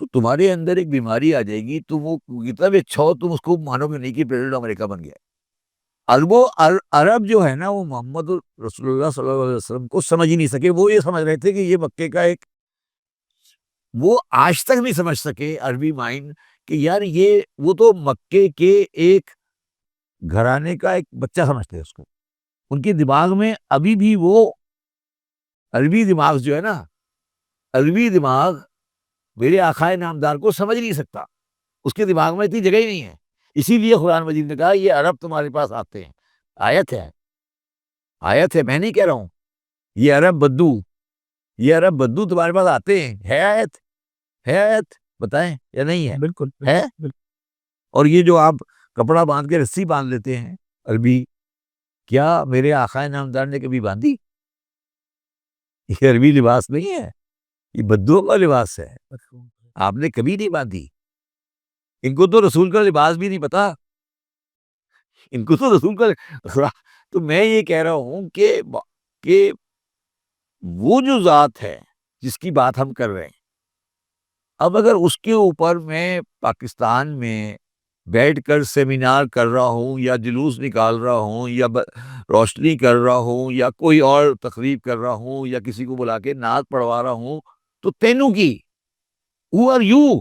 تو تمہارے اندر ایک بیماری آ جائے گی، تم وہ کتنا بھی اچھا ہو تم اس کو مانو گے نہیں کہ پریزیڈنٹ آف امریکہ بن گیا. عرب جو ہے نا، وہ محمد رسول اللہ صلی اللہ علیہ وسلم کو سمجھ ہی نہیں سکے. وہ یہ سمجھ رہے تھے کہ یہ مکے کا ایک، وہ آج تک نہیں سمجھ سکے عربی مائنڈ کہ یار وہ تو مکے کے ایک گھرانے کا ایک بچہ سمجھتے ہیں اس کو. ان کے دماغ میں ابھی بھی وہ عربی دماغ جو ہے نا، عربی دماغ میرے آقائے نامدار کو سمجھ نہیں سکتا. اس کے دماغ میں اتنی جگہ ہی نہیں ہے. اسی لیے قرآن مجید نے کہا یہ عرب تمہارے پاس آتے ہیں. آیت ہے، آیت ہے، میں نہیں کہہ رہا ہوں. یہ عرب بدو تمہارے پاس آتے ہیں. ہے آیت، ہے آیت، بتائیں یا نہیں ہے؟ بالکل ہے. بالکل. اور یہ جو آپ کپڑا باندھ کے رسی باندھ لیتے ہیں عربی، کیا میرے آقائے نامدار نے کبھی باندھی؟ یہ عربی لباس نہیں ہے، یہ بدوؤں کا لباس ہے. آپ نے کبھی نہیں باندھی. ان کو تو رسول کا لباس بھی نہیں پتا. ان کو تو رسول کا تو میں یہ کہہ رہا ہوں کہ وہ جو ذات ہے جس کی بات ہم کر رہے ہیں، اب اگر اس کے اوپر میں پاکستان میں بیٹھ کر سیمینار کر رہا ہوں یا جلوس نکال رہا ہوں یا روشنی کر رہا ہوں یا کوئی اور تقریب کر رہا ہوں یا کسی کو بلا کے نعت پڑھوا رہا ہوں، تو تینوں کی who are you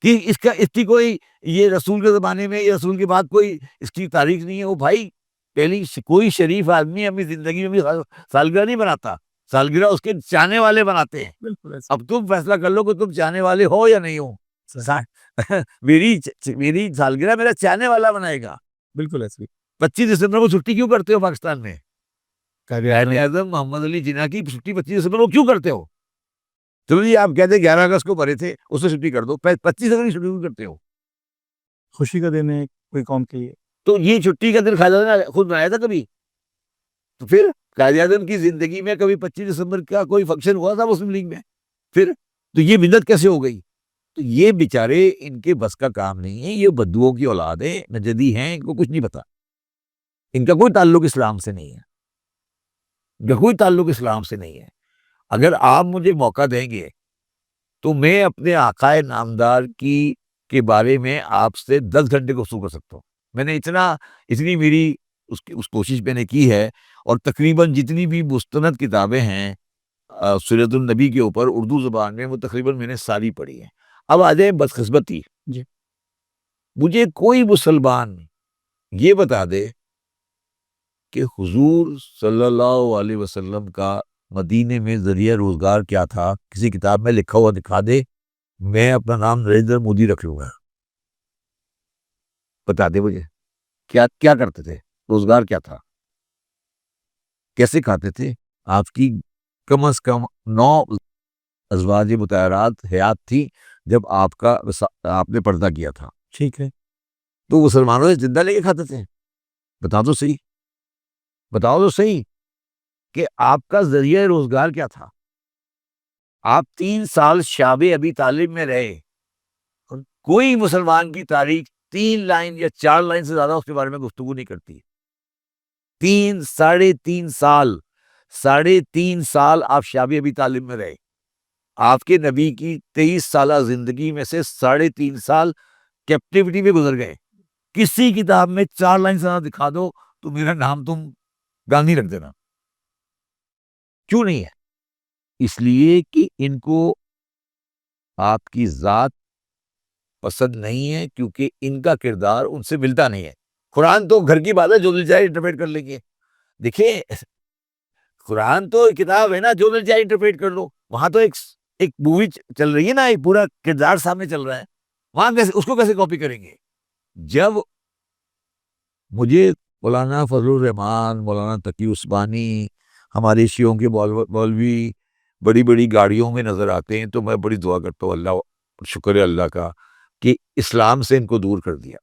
کہ اس کی کوئی یہ رسول کے زمانے میں یا رسول کے بعد کوئی اس کی تاریخ نہیں ہے. وہ بھائی پہلی کوئی شریف آدمی اپنی زندگی میں بھی سالگرہ نہیں بناتا. سالگرہ اس کے چاہنے والے بناتے ہیں. بالکل ایسے. اب تم فیصلہ کر لو کہ تم چاہنے والے ہو یا نہیں ہو. میری سالگرہ میرا چاہنے والا بنائے گا. بالکل ایسے. 25 دسمبر کو چھٹی کیوں کرتے ہو پاکستان میں؟ قائد اعظم محمد علی جناح کی چھٹی 25 دسمبر کو کیوں کرتے ہو؟ چلو جی آپ کہتے ہیں 11 اگست کو بھرے تھے، اس سے چھٹی کر دو. 25 اگست کی چھٹی کیوں کرتے ہو؟ خوشی کا دن ہے کوئی قوم کے لیے. تو یہ چھٹی کا دن قائد اعظم نے خود بنایا تھا کبھی؟ تو پھر قائد اعظم کی زندگی میں کبھی 25 دسمبر کا کوئی فنکشن ہوا تھا مسلم لیگ میں؟ پھر تو یہ بدعت کیسے ہو گئی؟ تو یہ بیچارے ان کے بس کا کام نہیں ہے. یہ بدوؤں کی اولاد ہے، نجدی ہیں، ان کو کچھ نہیں پتا. ان کا کوئی تعلق اسلام سے نہیں ہے. ان کا کوئی تعلق اسلام سے نہیں ہے. اگر آپ مجھے موقع دیں گے تو میں اپنے آقائے نامدار کے بارے میں آپ سے 10 گھنٹے گفتگو کر سکتا ہوں. میں نے اتنی میری اس کوشش میں نے کی ہے. اور تقریباً جتنی بھی مستند کتابیں ہیں سیرت النبی کے اوپر اردو زبان میں، وہ تقریباً میں نے ساری پڑھی ہیں. اب آ جائیں بدقسمتی. جی. مجھے کوئی مسلمان یہ بتا دے کہ حضور صلی اللہ علیہ وسلم کا مدینے میں ذریعہ روزگار کیا تھا، کسی کتاب میں لکھا ہوا دکھا دے، میں اپنا نام نریندر مودی رکھ لوں گا. بتا دے مجھے کیا کرتے تھے، روزگار کیا تھا، کیسے کھاتے تھے. آپ کی کم از کم 9 ازواج مطہرات حیات تھی جب آپ نے پردہ کیا تھا. ٹھیک ہے. تو مسلمانوں سے زندہ لے کے کھاتے تھے. بتاؤ تو صحیح کہ آپ کا ذریعہ روزگار کیا تھا. آپ 3 سال شعب ابی طالب میں رہے. کوئی مسلمان کی تاریخ 3 لائن یا 4 لائن سے زیادہ اس کے بارے میں گفتگو نہیں کرتی. 3.5 سال آپ شعب ابی طالب میں رہے. آپ کے نبی کی 23 سالہ زندگی میں سے 3.5 سال کیپٹیوٹی میں گزر گئے. کسی کتاب میں 4 لائن سے زیادہ دکھا دو تو میرا نام تم گاندھی رکھ دینا. کیوں نہیں ہے؟ اس لیے کہ ان کو آپ کی ذات پسند نہیں ہے، کیونکہ ان کا کردار ان سے ملتا نہیں ہے. قرآن تو گھر کی بات ہے، جو دل چاہے انٹرپریٹ کر لیں گے. دیکھیں قرآن تو کتاب ہے نا، جو دل چاہے انٹرپریٹ کر لو. وہاں تو ایک مووی چل رہی ہے نا، ایک پورا کردار سامنے چل رہا ہے. وہاں اس کو کیسے کاپی کریں گے؟ جب مجھے مولانا فضل الرحمان، مولانا تقی عثمانی، ہمارے شیعوں کے مولوی بڑی بڑی گاڑیوں میں نظر آتے ہیں تو میں بڑی دعا کرتا ہوں، اللہ شکر ہے اللہ کا کہ اسلام سے ان کو دور کر دیا.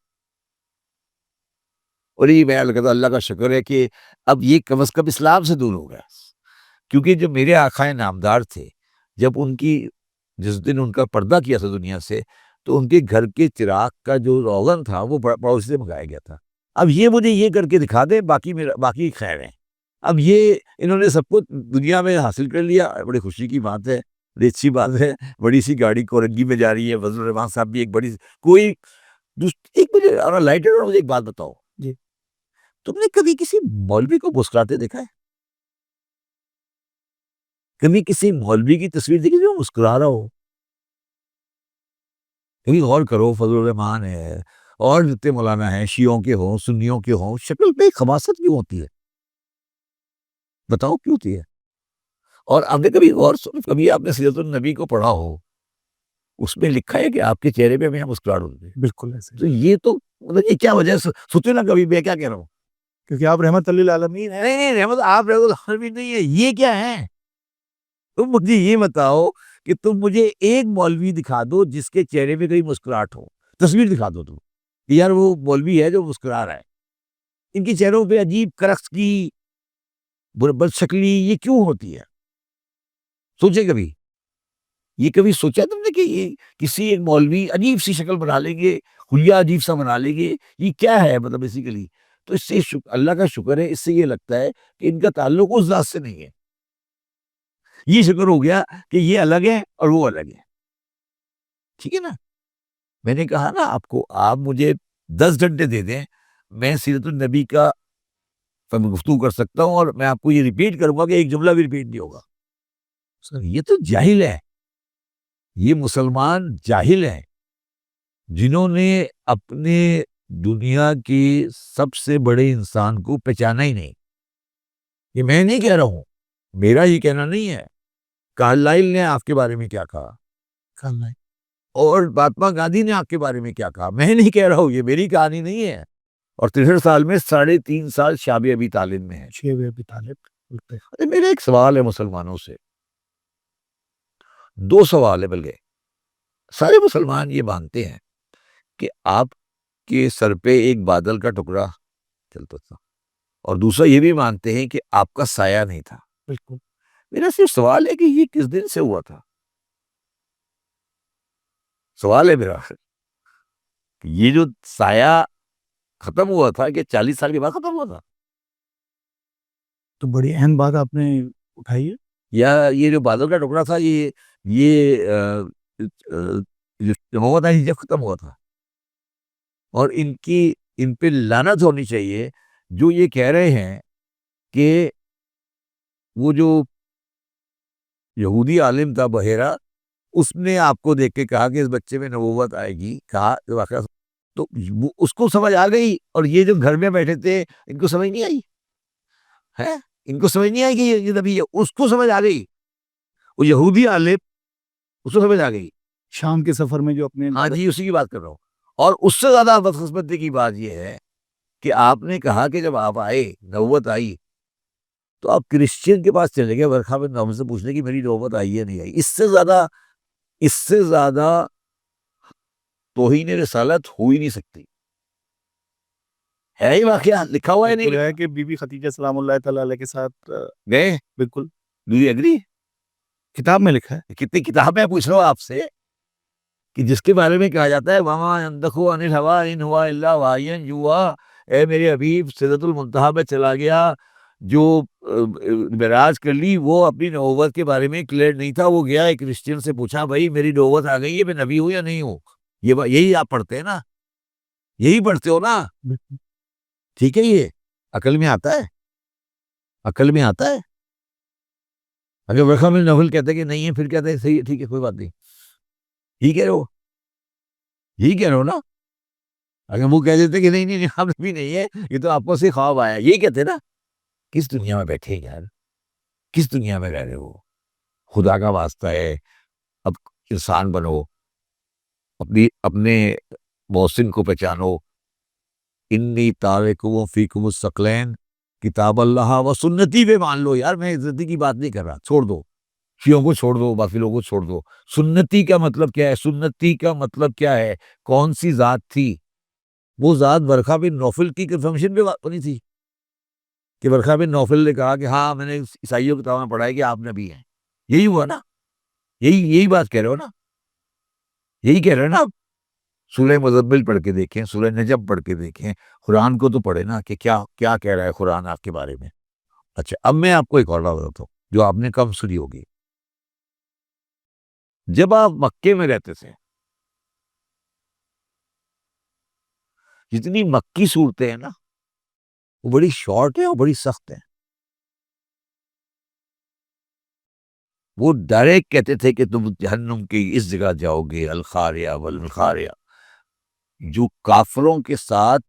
اور یہ میں اللہ کا شکر ہے کہ اب یہ کم از کم اسلام سے دور ہو گیا. کیونکہ جو میرے آقائے نامدار تھے، جب جس دن ان کا پردہ کیا تھا دنیا سے، تو ان کے گھر کے چراغ کا جو روغن تھا وہ پڑوسی سے منگایا گیا تھا. اب یہ مجھے یہ کر کے دکھا دے، باقی خیر ہیں. اب یہ انہوں نے سب کچھ دنیا میں حاصل کر لیا، بڑی خوشی کی بات ہے، بڑی اچھی بات ہے. بڑی سی گاڑی کورنگی میں جا رہی ہے. فضل الرحمان صاحب بھی مجھے ایک بات بتاؤ جی. تم نے کبھی کسی مولوی کو مسکراتے دیکھا ہے؟ کبھی کسی مولوی کی تصویر دیکھی جو مسکرا رہا ہو؟ کبھی غور کرو. فضل الرحمان ہے، اور جتنے مولانا ہیں، شیعوں کے ہوں، سنیوں کے ہوں، شکل پہ خباثت کیوں ہوتی ہے؟ بتاؤ کیوں ہوتی ہے؟ اور آپ نے کبھی غور کبھی آپ نے سیرت النبی کو پڑھا ہو، اس میں لکھا ہے کہ آپ کے چہرے پہ ہمیں مسکراہٹ ہوتی ہے؟ بالکل ایسے تو یہ تو مطلب یہ کیا وجہ ہے؟ سوچے نا کبھی، میں کیا کہہ رہا ہوں؟ کیونکہ آپ رحمت للعالمین ہیں. نہیں نہیں، رحمت آپ رحمت العالمین نہیں ہے، یہ کیا ہے؟ تم مجھے یہ بتاؤ کہ تم مجھے ایک مولوی دکھا دو جس کے چہرے پہ کوئی مسکراہٹ ہو، تصویر دکھا دو تم کہ یار وہ مولوی ہے جو مسکرا رہا ہے. ان کے چہروں پہ عجیب کرخس کی بد شکلی یہ کیوں ہوتی ہے؟ سوچے کبھی؟ یہ کبھی سوچا تم نے کہ یہ کسی ایک مولوی عجیب سی شکل بنا لیں گے، حلیہ عجیب سا بنا لیں گے، یہ کیا ہے مطلب بیسیکلی؟ تو اس سے اللہ کا شکر ہے، اس سے یہ لگتا ہے کہ ان کا تعلق اس ذات سے نہیں ہے. یہ شکر ہو گیا کہ یہ الگ ہے اور وہ الگ ہے. ٹھیک ہے نا؟ میں نے کہا نا آپ کو، آپ مجھے 10 گھنٹے دے دیں، میں سیرت النبی کا گفتگو کر سکتا ہوں، اور میں آپ کو یہ ریپیٹ کروں گا کہ ایک جملہ بھی ریپیٹ نہیں ہوگا. سر یہ تو جاہل ہے، یہ مسلمان جاہل ہیں جنہوں نے اپنے دنیا کے سب سے بڑے انسان کو پہچانا ہی نہیں. یہ میں نہیں کہہ رہا ہوں، میرا یہ کہنا نہیں ہے. کارلائل نے آپ کے بارے میں کیا کہا، اور مہاتما گاندھی نے آپ کے بارے میں کیا کہا، میں نہیں کہہ رہا ہوں، یہ میری کہانی نہیں ہے. اور 63 سال میں 3.5 سال شاب ابی طالب میں ہے. شیب ابی طالب. میرا ایک سوال ہے مسلمانوں سے، 2 سوال ہے بلکہ. سارے مسلمان یہ مانتے ہیں کہ آپ کے سر پہ ایک بادل کا ٹکڑا چلتا تھا، اور دوسرا یہ بھی مانتے ہیں کہ آپ کا سایہ نہیں تھا. بالکل. میرا صرف سوال ہے کہ یہ کس دن سے ہوا تھا؟ سوال ہے میرا کہ یہ جو سایہ ختم ہوا تھا کہ 40 سال کے بعد ختم ہوا تھا؟ تو بڑی اہم بات آپ نے اٹھائی ہے. یا یہ جو بادل کا ٹکڑا تھا یہ محمد علی جب ختم ہوا تھا؟ اور ان پہ لعنت ہونی چاہیے جو یہ کہہ رہے ہیں کہ وہ جو یہودی عالم تھا بحیرہ، اس نے آپ کو دیکھ کے کہا کہ اس بچے میں نبوت آئے گی، کہا جو واقعہ، تو اس کو سمجھ آ گئی، اور یہ جو گھر میں بیٹھے تھے ان کو سمجھ نہیں آئی ہے، ان کو سمجھ نہیں آئی کہ یہ نبی ہے. اس کو سمجھ آ گئی، وہ یہودی عالم، اس کو سمجھ آ گئی. شام کے سفر میں جو اپنے ہاں جی، اسی کی بات کر رہا ہوں. اور اس سے زیادہ بدقسمتی کی بات یہ ہے کہ آپ نے کہا کہ جب آپ آئے، نبوت آئی، تو آپ کرسچین کے پاس چلے گئے ورقہ بن نوفل سے پوچھنے کی میری نبوت آئی ہے نہیں آئی. اس سے زیادہ توہین رسالت ہو ہی نہیں سکتی. ہے یہ واقعہ لکھا ہوا ہے نہیں ہے کہ بی بی خدیجہ سلام اللہ تعالیٰ علیہ کے ساتھ گئے؟ بالکل ڈو یو ایگری؟ کتاب میں لکھا ہے. کتنی کتاب میں پوچھ رہا ہوں آپ سے کہ جس کے بارے میں کہا جاتا ہے وما ينطق عن الهوى ان هو الا وحی یوحى، اے میرے حبیب سدرۃ المنتہا میں چلا گیا، جو معراج کر لی، وہ اپنی نبوت کے بارے میں کلیئر نہیں تھا. وہ گیا ایک کرسچین سے پوچھا، بھائی میری نبوت آ گئی ہے، میں نبی ہوں یا نہیں ہوں؟ یہی آپ پڑھتے ہیں نا، یہی پڑھتے ہو نا؟ ٹھیک ہے، یہ عقل میں آتا ہے؟ عقل میں آتا ہے؟ اگر ورقہ بن نوفل کہتے کہ نہیں ہے، پھر کہتے ہیں صحیح ہے، ٹھیک ہے، کوئی بات نہیں. یہی کہہ رہے ہو، یہی کہہ رہے ہو نا؟ اگر وہ کہہ دیتے کہ نہیں نہیں آپ بھی نہیں ہے، یہ تو آپ کو سے خواب آیا، یہی کہتے نا. کس دنیا میں بیٹھے یار، کس دنیا میں رہ رہے ہو؟ خدا کا واسطہ ہے، اب انسان بنو، اپنے محسن کو پہچانو. انی تارکم فیکم الثقلین، کتاب اللہ و سنتی پہ مان لو. یار میں عزتی کی بات نہیں کر رہا، چھوڑ دو، شیعوں کو چھوڑ دو، باقی لوگوں کو چھوڑ دو. سنتی کا مطلب کیا ہے؟ سنتی کا مطلب کیا ہے؟ کون سی ذات تھی؟ وہ ذات ورقہ بن نوفل کی کنفرمیشن پہ بنی تھی کہ ورقہ بن نوفل نے کہا کہ ہاں میں نے عیسائیوں کی کتاب میں پڑھا ہے کہ آپ نبی ہیں. یہی ہوا نا؟ یہی بات کہہ رہے ہو نا؟ یہی کہہ رہے ہیں نا آپ؟ سورہ مزمل پڑھ کے دیکھیں، سورہ نجم پڑھ کے دیکھیں، قرآن کو تو پڑھے نا کہ کیا کہہ رہا ہے قرآن آپ کے بارے میں. اچھا، اب میں آپ کو ایک اور بات بتاتا ہوں جو آپ نے کم سنی ہوگی. جب آپ مکے میں رہتے تھے، جتنی مکی صورتیں ہیں نا، وہ بڑی شارٹ ہیں اور بڑی سخت ہیں. وہ ڈائریکٹ کہتے تھے کہ تم جہنم کی اس جگہ جاؤ گے، الخاریہ والخاریہ. جو کافروں کے ساتھ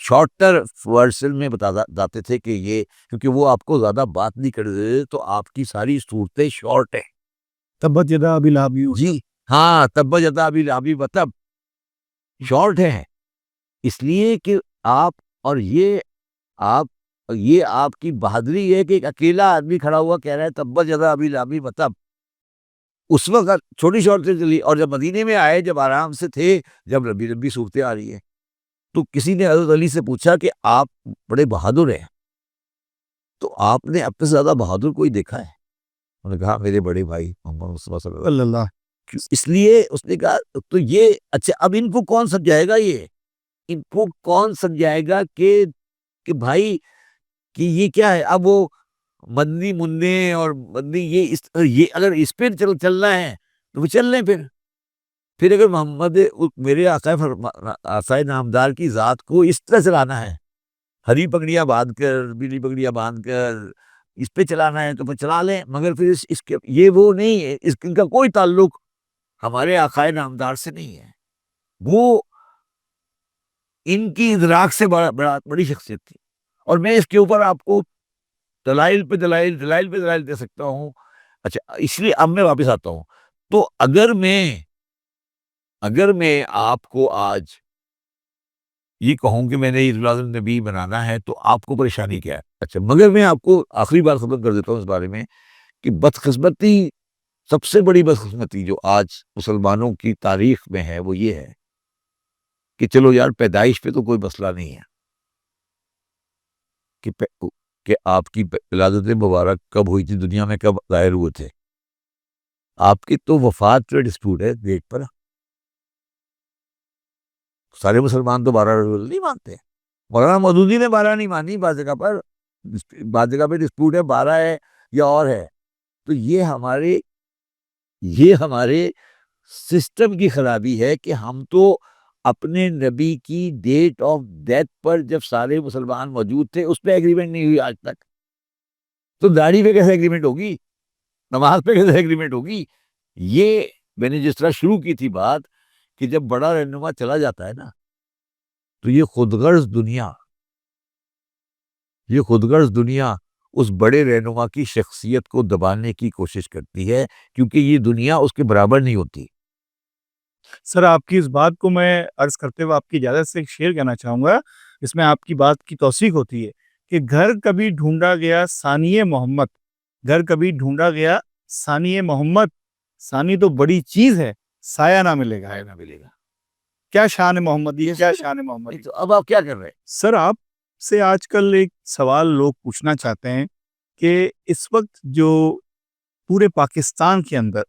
شارٹر ورژن میں بتاتے تھے کہ یہ، کیونکہ وہ آپ کو زیادہ بات نہیں کر دیتے تو آپ کی ساری صورتیں شارٹ ہیں. تبت یدا ابی لہب، جی ہاں، تبت یدا ابی لہب وتب شارٹ ہیں، اس لیے کہ آپ، اور یہ آپ کی بہادری ہے کہ ایک اکیلا آدمی کھڑا ہوا کہہ رہا ہے تبت یدا ابی لہب وتب. اس وقت چھوٹی شارٹیں چلی، اور جب مدینے میں آئے، جب آرام سے تھے، جب لمبی صورتیں آ رہی ہیں، تو کسی نے حضرت علی سے پوچھا کہ آپ بڑے بہادر ہیں، تو آپ نے اپنے سے زیادہ بہادر کوئی دیکھا ہے؟ انہوں نے کہا میرے بڑے بھائی محمد مصطفیٰ صلی اللہ علیہ صلی اللہ. وسلم. اس لیے اس نے کہا تو یہ اچھا، اب ان کو کون سمجھائے گا؟ ان کو کون سمجھائے گا کہ بھائی کہ یہ کیا ہے؟ اب وہ مدنی منع اور مدنی یہ اگر اس پہ چلنا ہے تو وہ چل لیں. پھر اگر محمد میرے آقائے نامدار کی ذات کو اس طرح چلانا ہے، ہری پگڑیاں باندھ کر، پیلی پگڑیاں باندھ کر اس پہ چلانا ہے تو پھر چلا لیں، مگر پھر اس کے یہ وہ نہیں ہے، ان کا کوئی تعلق ہمارے آقائے نامدار سے نہیں ہے. وہ ان کی ادراک سے بڑی شخصیت تھی. اور میں اس کے اوپر آپ کو دلائل پہ دلائل دے سکتا ہوں. اچھا، اس لیے اب میں واپس آتا ہوں. تو اگر میں آپ کو آج یہ کہوں کہ میں نے عید میلاد النبی بنانا ہے تو آپ کو پریشانی کیا ہے؟ اچھا، مگر میں آپ کو آخری بار خبر کر دیتا ہوں اس بارے میں کہ بدقسمتی، سب سے بڑی بدقسمتی جو آج مسلمانوں کی تاریخ میں ہے وہ یہ ہے کہ چلو یار، پیدائش پہ تو کوئی مسئلہ نہیں ہے کہ آپ کی ولادت مبارک کب ہوئی تھی، دنیا میں کب ظاہر ہوئے تھے. آپ کی تو وفات پہ ڈسپیوٹ ہے، ڈیٹ پر. سارے مسلمان تو 12 ربیع الاول نہیں مانتے. مولانا مودودی نے 12 نہیں مانی، بعض جگہ پہ ڈسپیوٹ ہے 12 ہے یا اور ہے. تو یہ ہمارے سسٹم کی خرابی ہے کہ ہم تو اپنے نبی کی ڈیٹ آف ڈیتھ پر جب سارے مسلمان موجود تھے اس پہ ایگریمنٹ نہیں ہوئی آج تک. تو داڑھی پہ کیسے ایگریمنٹ ہوگی؟ نماز پہ کیسے ایگریمنٹ ہوگی؟ یہ میں نے جس طرح شروع کی تھی بات کہ جب بڑا رہنما چلا جاتا ہے نا تو یہ خودغرض دنیا اس بڑے رہنما کی شخصیت کو دبانے کی کوشش کرتی ہے، کیونکہ یہ دنیا اس کے برابر نہیں ہوتی. سر، آپ کی اس بات کو میں عرض کرتے ہوئے آپ کی اجازت سے ایک شعر کہنا چاہوں گا. اس میں آپ کی بات کی توثیق ہوتی ہے کہ گھر کبھی ڈھونڈا گیا ثانی محمد، گھر کبھی ڈھونڈا گیا ثانی محمد، ثانی تو بڑی چیز ہے، سایہ نہ ملے گا. کیا شان محمد، یہ کیا شان محمد. تو اب آپ کیا کر رہے ہیں؟ سر، آپ سے آج کل ایک سوال لوگ پوچھنا چاہتے ہیں کہ اس وقت جو پورے پاکستان کے اندر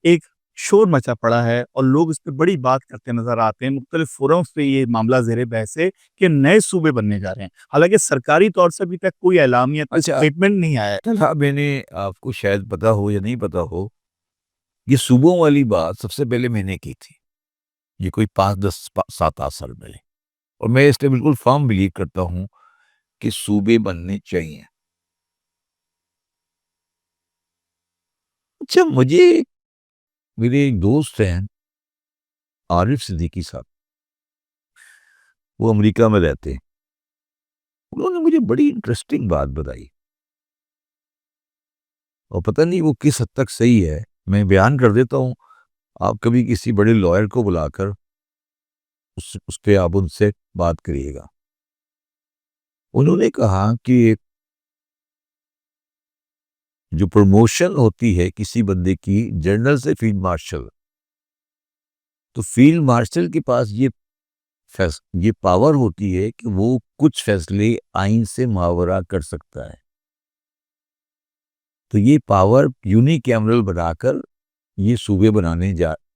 ایک شور مچا پڑا ہے اور لوگ اس پہ بڑی بات کرتے نظر آتے ہیں، مختلف فورمز پہ یہ معاملہ زیر بحث ہے کہ نئے صوبے بننے جا رہے ہیں، حالانکہ سرکاری طور سے ابھی تک کوئی اعلامیہ اسٹیٹمنٹ نہیں آیا ہے. میں نے آپ کو شاید پتا ہو یا نہیں پتا ہو، یہ صوبوں والی بات سب سے پہلے میں نے کی تھی، یہ کوئی 5-10-7 سال پہلے. اور میں اس پہ بالکل فرم بلیو کرتا ہوں کہ صوبے بننے چاہیے. اچھا، میرے ایک دوست ہیں عارف صدیقی صاحب، وہ امریکہ میں رہتے ہیں. انہوں نے مجھے بڑی انٹرسٹنگ بات بتائی، اور پتہ نہیں وہ کس حد تک صحیح ہے، میں بیان کر دیتا ہوں. آپ کبھی کسی بڑے لائر کو بلا کر اس پہ آپ ان سے بات کریے گا. انہوں نے کہا کہ جو پروموشن ہوتی ہے کسی بندے کی جنرل سے فیلڈ مارشل، تو فیلڈ مارشل کے پاس یہ پاور ہوتی ہے کہ وہ کچھ فیصلے آئین سے ماورا کر سکتا ہے. تو یہ پاور یونیکیمرل بنا کر یہ صوبے بنانے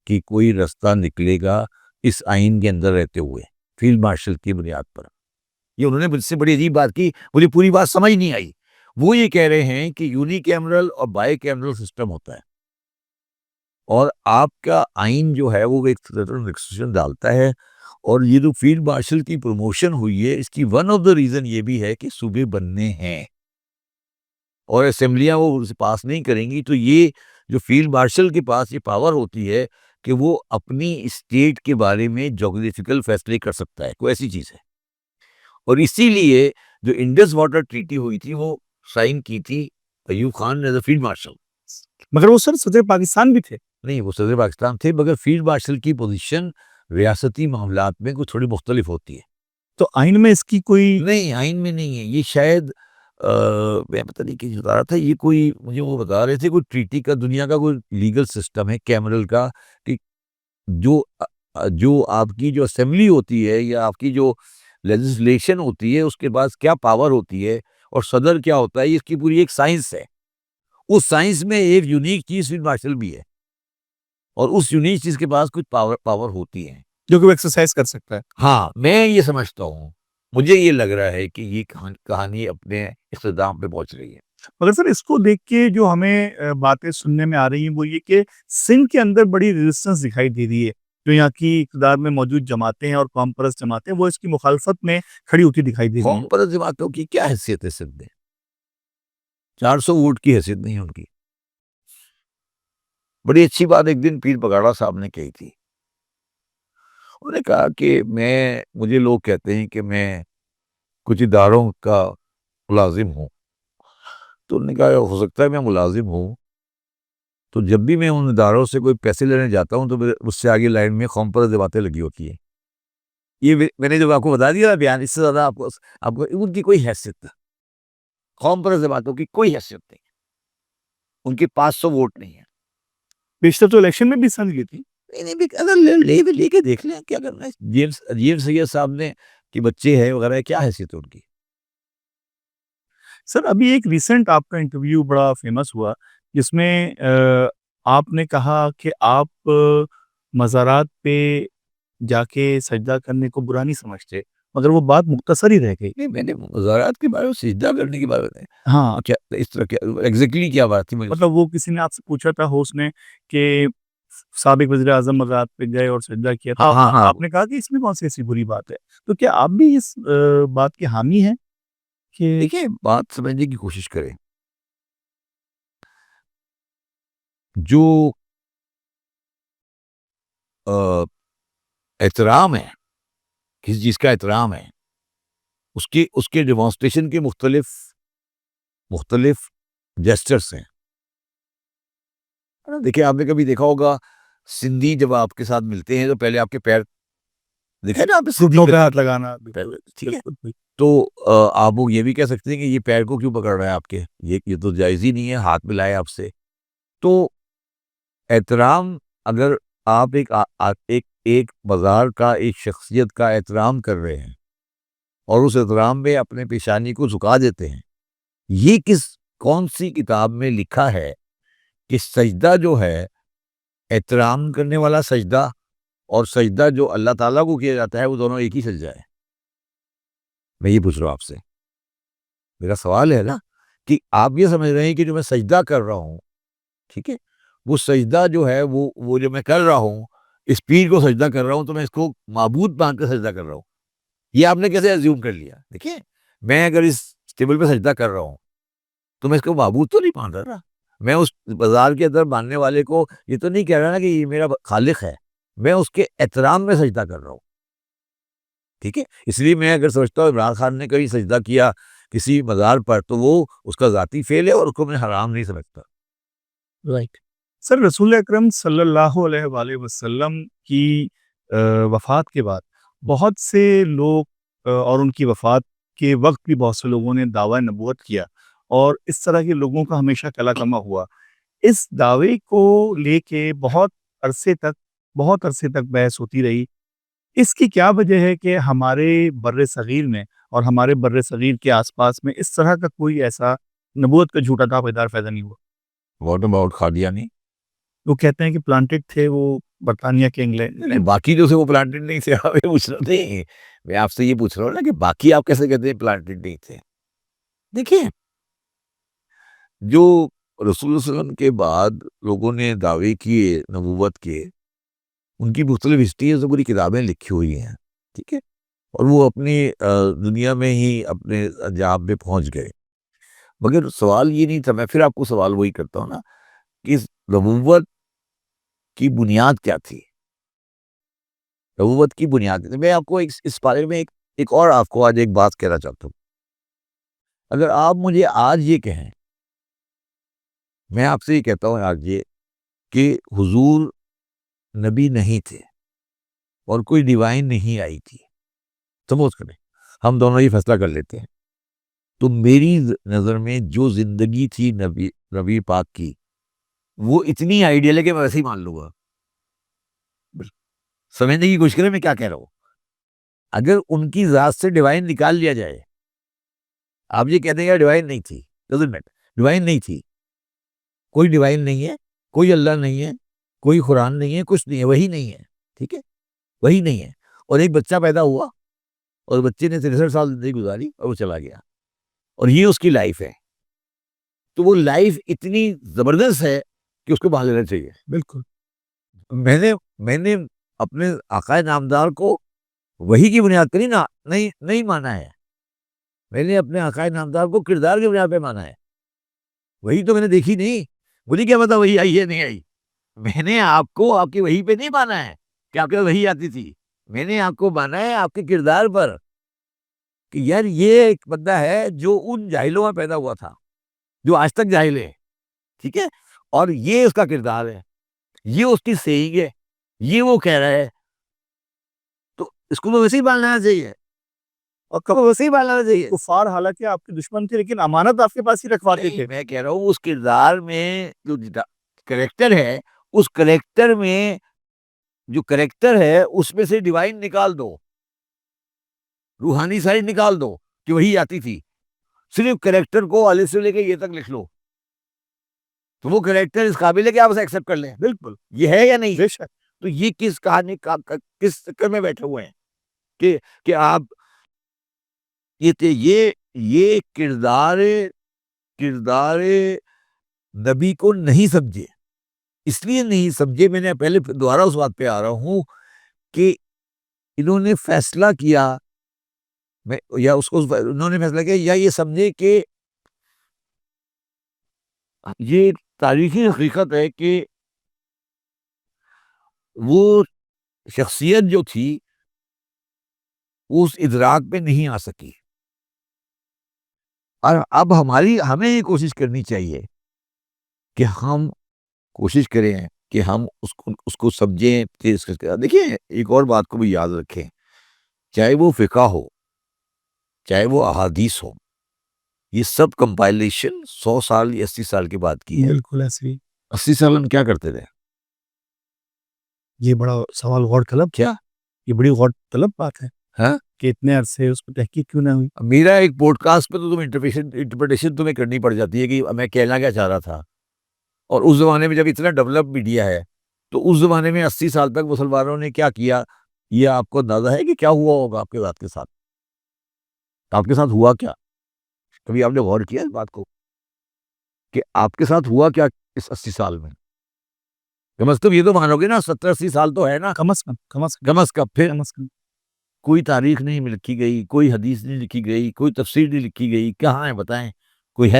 کی کوئی رستہ نکلے گا اس آئین کے اندر رہتے ہوئے، فیلڈ مارشل کی بنیاد پر. یہ انہوں نے مجھ سے بڑی عجیب بات کی، مجھے پوری بات سمجھ نہیں آئی. وہ یہ کہہ رہے ہیں کہ یونیکیمرل اور بائی کیمرل سسٹم ہوتا ہے، اور آپ کا آئین جو ہے وہ ایک ریسٹرکشن ڈالتا ہے. اور یہ جو فیلڈ مارشل کی پروموشن ہوئی ہے، اس کی ون آف دا ریزن یہ بھی ہے کہ صوبے بننے ہیں اور اسمبلیاں وہ اسے پاس نہیں کریں گی. تو یہ جو فیلڈ مارشل کے پاس یہ پاور ہوتی ہے کہ وہ اپنی اسٹیٹ کے بارے میں جغرافیکل فیصلے کر سکتا ہے، کوئی ایسی چیز ہے. اور اسی لیے جو انڈس واٹر ٹریٹی ہوئی تھی وہ سائن کی تھی Ayub Khan as a field marshal. مگر وہ سر صدر پاکستان بھی تھے. نہیں، وہ صدر پاکستان تھے، مگر فیلڈ مارشل کی پوزیشن ریاستی معاملات میں کچھ تھوڑی مختلف ہوتی ہے. تو آئین میں اس کی کوئی نہیں، آئین میں نہیں ہے یہ. شاید میں پتہ نہیں کہ بتا رہا تھا، یہ کوئی مجھے وہ بتا رہے تھے کوئی ٹریٹی کا دنیا کا کوئی لیگل سسٹم ہے کیمرل کا، کہ جو آپ کی جو اسمبلی ہوتی ہے یا آپ کی جو لیجسلیشن ہوتی ہے اس کے پاس کیا پاور ہوتی ہے اور صدر کیا ہوتا ہے، اس کی پوری ایک سائنس ہے. اس سائنس میں ایک یونیک چیز فیلڈ مارشل بھی ہے، اور اس یونیک چیز کے پاس کچھ پاور ہوتی ہیں جو کہ وہ ایکسرسائز کر سکتا ہے. ہاں، میں یہ سمجھتا ہوں، مجھے یہ لگ رہا ہے کہ یہ کہانی اپنے اختتام پہ پہنچ رہی ہے. مگر سر اس کو دیکھ کے جو ہمیں باتیں سننے میں آ رہی ہیں وہ یہ کہ سندھ کے اندر بڑی ریزسٹنس دکھائی دے رہی ہے. جو یہاں کی اقتدار میں موجود جماعتیں ہیں اور قوم پرست جماعتیں، وہ اس کی مخالفت میں کھڑی ہوتی دکھائی دے رہی ہیں. قوم پرست جماعتوں کی کیا حیثیت ہے سندھ میں؟ 400 ووٹ کی حیثیت نہیں ہے ان کی. بڑی اچھی بات ایک دن پیر بگاڑا صاحب نے کہی تھی. انہوں نے کہا کہ مجھے لوگ کہتے ہیں کہ میں کچھ اداروں کا ملازم ہوں. تو انہوں نے کہا ہو سکتا ہے میں ملازم ہوں، تو جب بھی میں ان اداروں سے کوئی پیسے لینے جاتا ہوں تو اس سے آگے لائن میں قوم پرست باتیں لگی ہوتی ہیں. یہ میں نے جو آپ کو بتا دیا بیان، اس سے زیادہ آپ کو ان کی کوئی حیثیت نہیں. قوم پرست باتوں کی کوئی حیثیت نہیں، ان کے 500 ووٹ نہیں ہیں. بیشتر تو الیکشن میں بھی حصہ نہیں لیتی. اگر لے کے دیکھ لیں کیا کرنا ہے. جیم سید صاحب نے کہ بچے ہیں وغیرہ، کیا حیثیت ہے ان کی؟ سر ابھی ایک ریسنٹ آپ کا انٹرویو بڑا فیمس ہوا جس میں آپ نے کہا کہ آپ مزارات پہ جا کے سجدہ کرنے کو برا نہیں سمجھتے، مگر وہ بات مختصر ہی رہ گئی. نہیں، میں نے مزارات کے بارے میں سجدہ کرنے کے بارے میں ہاں، کیا اس طرح کیا ایگزیکٹلی کیا بات تھی؟ مطلب وہ کسی نے آپ سے پوچھا تھا ہوسٹ نے کہ سابق وزیر اعظم مزارات پہ گئے اور سجدہ کیا تھا. ہاں. آپ نے کہا کہ اس میں کون سی ایسی بری بات ہے. تو کیا آپ بھی اس بات کے حامی ہیں کہ دیکھیں، بات سمجھنے کی کوشش کریں. جو احترام ہے، کسی چیز کا احترام ہے، اس کے ڈیمانسٹریشن کے مختلف جیسچرس ہیں. دیکھیں، آپ نے کبھی دیکھا ہوگا سندھی جب آپ کے ساتھ ملتے ہیں تو پہلے آپ کے پیر دیکھیں نا، آپ گھٹنوں پہ ہاتھ لگانا. ٹھیک ہے. تو آپ وہ یہ بھی کہہ سکتے ہیں کہ یہ پیر کو کیوں پکڑ رہا ہے آپ کے، یہ تو جائز ہی نہیں ہے، ہاتھ ملائے آپ سے. تو احترام، اگر آپ ایک بازار کا، ایک شخصیت کا احترام کر رہے ہیں اور اس احترام میں اپنے پیشانی کو جھکا دیتے ہیں، یہ کون سی کتاب میں لکھا ہے کہ سجدہ جو ہے، احترام کرنے والا سجدہ اور سجدہ جو اللہ تعالیٰ کو کیا جاتا ہے، وہ دونوں ایک ہی سجدہ ہے؟ میں یہ پوچھ رہا ہوں آپ سے. میرا سوال ہے نا کہ آپ یہ سمجھ رہے ہیں کہ جو میں سجدہ کر رہا ہوں، ٹھیک ہے، وہ سجدہ جو ہے وہ جو میں کر رہا ہوں، اس پیر کو سجدہ کر رہا ہوں، تو میں اس کو معبود مان کر سجدہ کر رہا ہوں. یہ آپ نے کیسے ایزیوم کر لیا؟ دیکھیں، میں اگر اس ٹیبل پہ سجدہ کر رہا ہوں تو میں اس کو معبود تو نہیں مان رہا. میں اس بازار کے اندر ماننے والے کو یہ تو نہیں کہہ رہا نا کہ یہ میرا خالق ہے. میں اس کے احترام میں سجدہ کر رہا ہوں. ٹھیک ہے. اس لیے میں اگر سمجھتا ہوں عمران خان نے کبھی سجدہ کیا کسی مزار پر تو وہ اس کا ذاتی فعل ہے اور اس کو میں حرام نہیں سمجھتا. رائٹ. سر رسول اکرم صلی اللہ علیہ وآلہ وسلم کی وفات کے بعد بہت سے لوگ اور ان کی وفات کے وقت بھی بہت سے لوگوں نے دعویٰ نبوت کیا، اور اس طرح کے لوگوں کا ہمیشہ کلا کما ہوا. اس دعوے کو لے کے بہت عرصے تک بحث ہوتی رہی. اس کی کیا وجہ ہے کہ ہمارے بر صغیر میں اور ہمارے بر صغیر کے آس پاس میں اس طرح کا کوئی ایسا نبوت کا جھوٹا دعویدار پیدا نہیں ہوا؟ What about Qadiani? وہ کہتے ہیں کہ پلانٹڈ تھے وہ برطانیہ کے انگلینڈ. باقی جو تھے وہ پلانٹڈ نہیں تھے. آپ یہ پوچھ رہے تھے، میں آپ سے یہ پوچھ رہا ہوں نا کہ باقی آپ کیسے کہتے ہیں پلانٹڈ نہیں تھے؟ دیکھیں، جو رسول اللہ علیہ وسلم کے بعد لوگوں نے دعوے کیے نبوت کے، ان کی مختلف ہسٹری سے پوری کتابیں لکھی ہوئی ہیں. ٹھیک ہے. اور وہ اپنی دنیا میں ہی اپنے انجام پہ پہنچ گئے. مگر سوال یہ نہیں تھا. میں پھر آپ کو سوال وہی کرتا ہوں نا کہ اس نبوت کی بنیاد کیا تھی، نبوت کی بنیاد. میں آپ کو اس بارے میں ایک اور آپ کو آج ایک بات کہنا چاہتا ہوں. اگر آپ مجھے آج یہ کہیں، میں آپ سے یہ کہتا ہوں آج یہ کہ حضور نبی نہیں تھے اور کوئی ڈیوائن نہیں آئی تھی، سپوز کریں ہم دونوں یہ فیصلہ کر لیتے ہیں، تو میری نظر میں جو زندگی تھی نبی پاک کی وہ اتنی آئیڈیل ہے کہ میں ویسے ہی مان لوں گا. سمجھنے کی کوشش کریں میں کیا کہہ رہا ہوں. اگر ان کی ذات سے ڈیوائن نکال لیا جائے، آپ یہ کہتے ہیں کہ ڈیوائن نہیں تھی، ڈیوائن نہیں تھی، کوئی ڈیوائن نہیں ہے، کوئی اللہ نہیں ہے، کوئی قرآن نہیں ہے، کچھ نہیں ہے، وہی نہیں ہے، ٹھیک ہے، وہی نہیں ہے. اور ایک بچہ پیدا ہوا اور بچے نے 63 سال زندگی گزاری اور وہ چلا گیا، اور یہ اس کی لائف ہے. تو وہ لائف اتنی زبردست ہے کہ اس کو مان لینا چاہیے. بالکل. میں نے اپنے آقا نامدار کو وہی کی بنیاد پر نہیں مانا ہے. میں نے اپنے آقا نامدار کو کردار کی بنیاد پہ مانا ہے. وہی تو میں نے دیکھی نہیں، مجھے کیا پتا وہی آئی ہے نہیں آئی. میں نے آپ کو آپ کی وہی پہ نہیں مانا ہے کہ آپ کے وہی آتی تھی. میں نے آپ کو مانا ہے آپ کے کردار پر کہ یار یہ ایک بندہ ہے جو ان جاہلوں میں پیدا ہوا تھا جو آج تک جاہل ہے، ٹھیک ہے، اور یہ اس کا کردار ہے، یہ اس کی سیئنگ ہے، یہ وہ کہہ رہا ہے، تو اس کو تو ویسے ہی پالنا چاہیے اور کب ویسے ہی پالنا چاہیے. کفار حالانکہ آپ کے دشمن تھے لیکن امانت آپ کے پاس ہی رکھواتے تھے. میں کہہ رہا ہوں اس کردار میں جو کریکٹر ہے، اس کریکٹر میں جو کریکٹر ہے اس میں سے ڈیوائن نکال دو، روحانی سائڈ نکال دو کہ وہی آتی تھی، صرف کریکٹر کو الف سے لے کے یہ تک لکھ لو، تو وہ کریکٹر اس قابل ہے کہ آپ اسے ایکسپٹ کر لیں. بالکل. یہ ہے یا نہیں؟ بے شک. تو یہ کس کہانی کس چکر میں بیٹھے ہوئے ہیں کہ آپ یہ کردار نبی کو نہیں سمجھے. اس لیے نہیں سمجھے، میں نے پہلے دوبارہ اس بات پہ آ رہا ہوں کہ انہوں نے فیصلہ کیا، یا اس کو انہوں نے فیصلہ کیا، یا یہ سمجھے کہ یہ تاریخی حقیقت ہے کہ وہ شخصیت جو تھی اس ادراک پہ نہیں آ سکی. اور اب ہمیں یہ کوشش کرنی چاہیے کہ ہم کوشش کریں کہ ہم اس کو سمجھیں. دیکھیں ایک اور بات کو بھی یاد رکھیں، چاہے وہ فقہ ہو، چاہے وہ احادیث ہو، یہ سب کمپائلیشن 100 سال یا 80 سال کے بعد کی ہے. بالکل ایسے ہی. 80 سال ہم کیا کرتے تھے؟ یہ بڑا سوال غور طلب. کیا یہ بڑی غور طلب بات ہے ہاں کہ اتنے عرصے اس پہ تحقیق کیوں نہ ہوئی. میرا ایک پوڈ کاسٹ پہ تو تم انٹرپریٹیشن تمہیں کرنی پڑ جاتی ہے کہ میں کہنا کیا چاہ رہا تھا. اور اس زمانے میں جب اتنا ڈیولپ میڈیا ہے تو اس زمانے میں 80 سال تک مسلمانوں نے کیا کیا، یہ آپ کو اندازہ ہے کہ کیا ہوا ہوگا آپ کے ساتھ؟ آپ کے ساتھ ہوا کیا؟ کبھی آپ نے غور کیا اس بات کو کہ آپ کے ساتھ ہوا کیا اس 80 سال میں؟ کم از کم یہ تو مانو گے نا 70-80 سال تو ہے نا، کم از کم. پھر کوئی تاریخ نہیں لکھی گئی، کوئی حدیث نہیں لکھی گئی، کوئی تفسیر نہیں لکھی گئی. کہاں ہے بتائیں؟ کوئی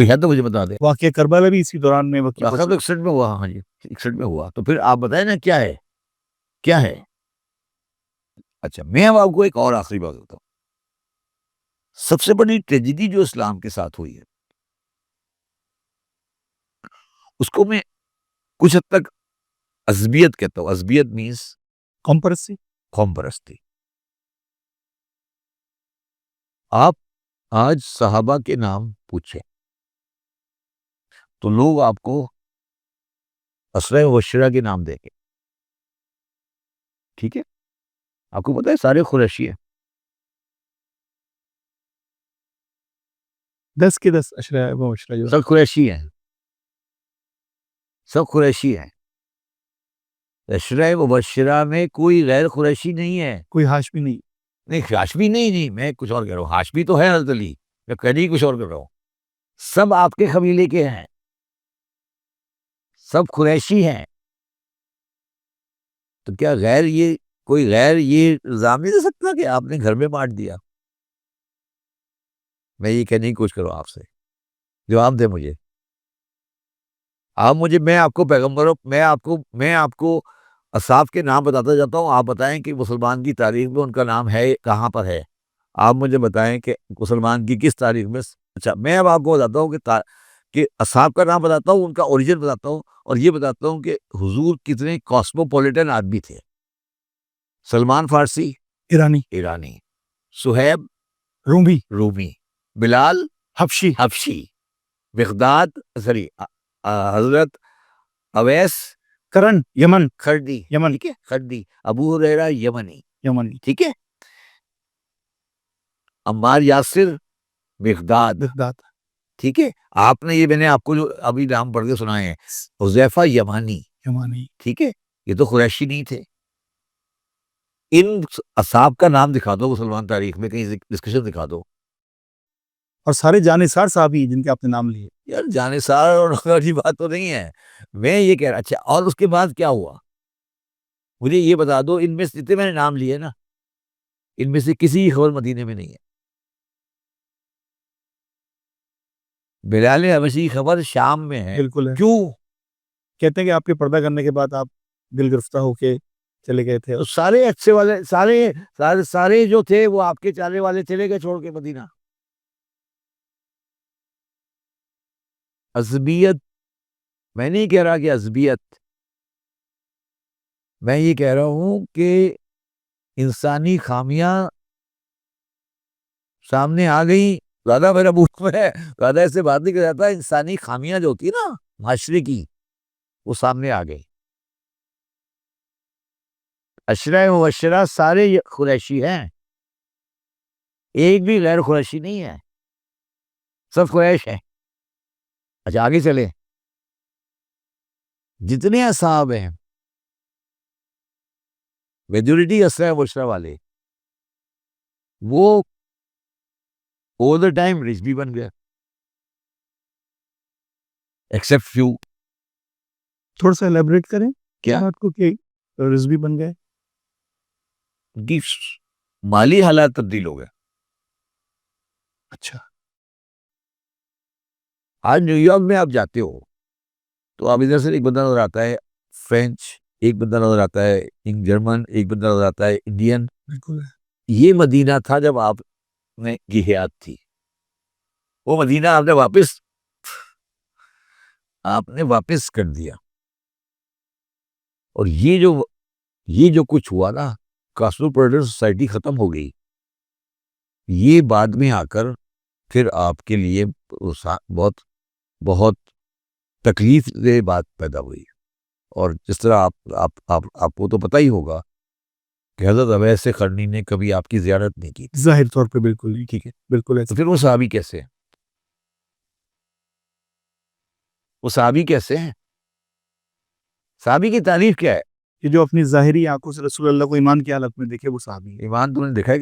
ہے تو مجھے بتا دیں. واقعہ کربلا بھی اسی دوران میں 61 میں ہوا. ہاں جی 61 میں ہوا. تو پھر آپ بتائیں نا کیا ہے. اچھا میں اب آپ کو ایک اور آخری بات بتاؤں. سب سے بڑی ٹریجڈی جو اسلام کے ساتھ ہوئی ہے اس کو میں کچھ حد تک عصبیت کہتا ہوں. عصبیت مینس قوم پرستی. آپ آج صحابہ کے نام پوچھیں تو لوگ آپ کو اسرہ مبشرہ کے نام دیں گے، ٹھیک ہے؟ آپ کو پتہ ہے سارے قریشی ہیں. 10 کے 10 اشرا مبشرہ جو سب قریشی ہیں. اشرہ مبشرہ میں کوئی غیر قریشی نہیں ہے. کوئی ہاشمی نہیں. ہاشمی نہیں، میں کچھ اور کہہ رہا ہوں. ہاشمی تو ہے حضرت علی، میں کہیں کچھ اور کر رہا ہوں. سب آپ کے قبیلے کے ہیں، سب قریشی ہیں. تو کیا کوئی غیر یہ الزام نہیں دے سکتا کہ آپ نے گھر میں بانٹ دیا؟ میں یہ کہنے کی کوشش کروں آپ سے، جواب دے مجھے. آپ مجھے، میں آپ کو پیغمبروں، میں آپ کو اصحاب کے نام بتاتا جاتا ہوں، آپ بتائیں کہ مسلمان کی تاریخ میں ان کا نام ہے کہاں پر ہے. آپ مجھے بتائیں کہ مسلمان کی کس تاریخ میں. اچھا، میں اب آپ کو بتاتا ہوں کہ اصحاب کا نام بتاتا ہوں، ان کا اوریجن بتاتا ہوں، اور یہ بتاتا ہوں کہ حضور کتنے کاسموپولیٹن آدمی تھے. سلمان فارسی ایرانی، ایرانی، صہیب رومی، رومی، بلال حبشی، حبشی، مقداد سری حضرت اویس کرن یمن، خردی، یمن، ٹھیک ہے، خردی، ابو ہریرہ یمنی، یمنی، ٹھیک ہے، عمار یاسر مقداد، بغداد، ٹھیک ہے. آپ نے یہ، میں نے آپ کو جو ابھی نام پڑھ کے سنائے ہیں، حذیفہ یمانی، یمانی. ٹھیک ہے، یہ تو قریشی نہیں تھے. ان اصحاب کا نام دکھا دو مسلمان تاریخ میں، کہیں ڈسکشن دکھا دو. اور سارے جانثار صحابی جن کے آپ نے نام لیے. یار جانثار اور والی بات تو نہیں ہے. میں یہ کہہ رہا، اچھا اور اس کے بعد کیا ہوا؟ مجھے یہ بتا دو، ان میں سے جتنے میں نے نام لیے نا، ان میں سے کسی کی خبر مدینے میں نہیں ہے. بلال حبشی کی خبر شام میں ہے. بالکل ہے. کیوں؟ کہتے ہیں کہ آپ کے پردہ کرنے کے بعد آپ دل گرفتہ ہو کے چلے گئے تھے. تو سارے اچھے والے، سارے جو تھے وہ آپ کے چالے والے چلے گئے چھوڑ کے مدینہ. عصبیت، میں نہیں کہہ رہا کہ عصبیت، میں یہ کہہ رہا ہوں کہ انسانی خامیاں سامنے آ گئی. زیادہ میرا منہ میں زیادہ ایسے بات نہیں کر جاتا. انسانی خامیاں جو ہوتی ہے نا معاشرے کی، وہ سامنے آ گئی. عشرہ مبشرہ سارے قریشی ہیں، ایک بھی غیر قریشی نہیں ہے، سب قریش ہیں. اچھا آگے چلے، جتنے اصحاب ہیں میجورٹی عشرہ مبشرہ والے، وہ اوور دا ٹائم رچ بھی بن گئے، ایکسپٹ فیو. تھوڑا سا ایلیبریٹ کریں کیا؟ بات کو کہ رضوی بن گئے. ان کی مالی حالات تبدیل ہو گئے. اچھا. آج نیو یارک میں آپ جاتے ہو تو آپ ادھر سے ایک بندہ نظر آتا ہے فرینچ، ایک بندہ نظر آتا ہے جرمن، ایک بندہ نظر آتا ہے انڈین. بالکل. یہ مدینہ تھا جب آپ نے کی حیات تھی. وہ مدینہ آپ نے واپس کر دیا. اور یہ جو کچھ ہوا نا، کاسموپولیٹن سوسائٹی ختم ہو گئی. یہ بعد میں آ کر پھر آپ کے لیے بہت بہت تکلیف دہ بات پیدا ہوئی. اور جس طرح آپ کو تو پتہ ہی ہوگا کہ حضرت اویس قرنی نے کبھی آپ کی زیارت نہیں کی تھی. ظاہر طور پہ بالکل نہیں. ٹھیک ہے، بالکل تو ایسا. پھر وہ صحابی کیسے ہیں؟ وہ صحابی کیسے ہیں؟ صحابی کی تعریف کیا ہے؟ کہ جو اپنی ظاہری آنکھوں سے رسول اللہ کو ایمان کی حالت میں دیکھے وہ صحابی ہے. ایمان تم نے دیکھا ہے؟